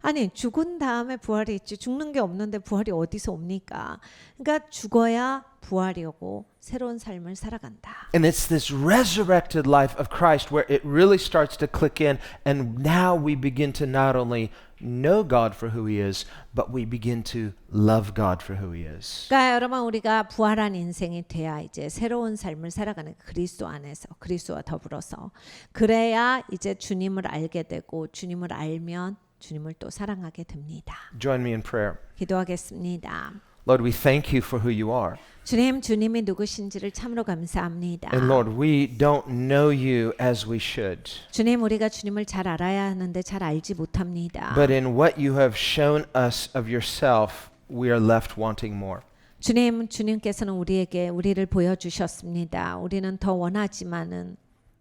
아니 죽은 다음에 부활이 있지 죽는 게 없는데 부활이 어디서 옵니까? 그러니까 죽어야 부활이 오고 새로운 삶을 살아간다. And it's this resurrected life of Christ where it really starts to click in, and now we begin to not only know God for who He is, but we begin to love God for who He is. 그러니까 여러분 우리가 부활한 인생이 돼야 이제 새로운 삶을 살아가는 그리스도 안에서 그리스도와 더불어서 그래야 이제 주님을 알게 되고 주님을 알면 주님을 또 사랑하게 됩니다. Join me in prayer. 기도하겠습니다. Lord, we thank you for who you are. 주님, 주님이 누구신지를 참으로 감사합니다. And Lord, we don't know you as we should. 주님, 우리가 주님을 잘 알아야 하는데 잘 알지 못합니다. But in what you have shown us of yourself, we are left wanting more. 주님, 주님께서는 우리에게 우리를 보여주셨습니다. 우리는 더 원하지만은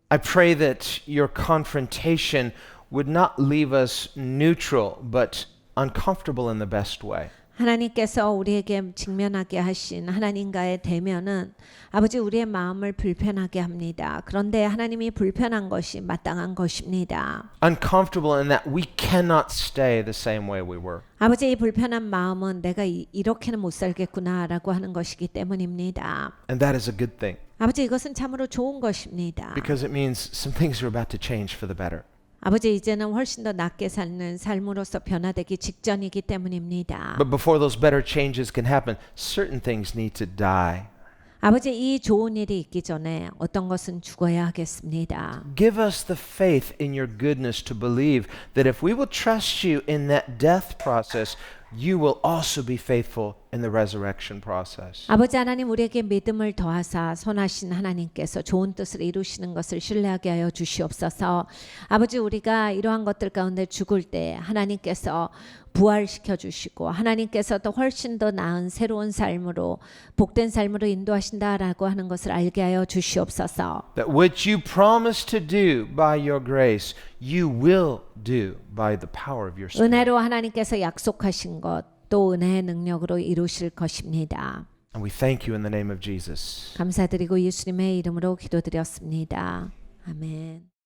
I pray that your confrontation would not leave us neutral, but uncomfortable in the best way. 하나님께서 우리에게 직면하게 하신 하나님과의 대면은 아버지 우리의 마음을 불편하게 합니다. 그런데 하나님이 불편한 것이 마땅한 것입니다. Uncomfortable in that we cannot stay the same way we were. 아버지 이 불편한 마음은 내가 이렇게는 못 살겠구나라고 하는 것이기 때문입니다. And that is a good thing 아버지 이것은 참으로 좋은 것입니다. because it means some things are about to change for the better. 아버지 이제는 훨씬 더 낫게 사는 삶으로서 변화되기 직전이기 때문입니다. But before those better changes can happen, certain things need to die. 아버지 이 좋은 일이 있기 전에 어떤 것은 죽어야 하겠습니다. Give us the faith in your goodness to believe that if we will trust you in that death process, you will also be faithful in the resurrection process. 아버지 하나님 우리에게 믿음을 더하사 선하신 하나님께서 좋은 뜻을 이루시는 것을 신뢰하게 하여 주시옵소서. 아버지 우리가 이러한 것들 가운데 죽을 때 하나님께서 부활시켜 주시고 하나님께서 또 훨씬 더 나은 새로운 삶으로 복된 삶으로 인도하신다라고 하는 것을 알게 하여 주시옵소서. That what you promised to do by your grace, you will do by the power of your Spirit. 은혜로 하나님께서 약속하신 것 또 은혜의 능력으로 이루실 것입니다. And we thank you in the name of Jesus. 감사드리고 예수님의 이름으로 기도드렸습니다. 아멘.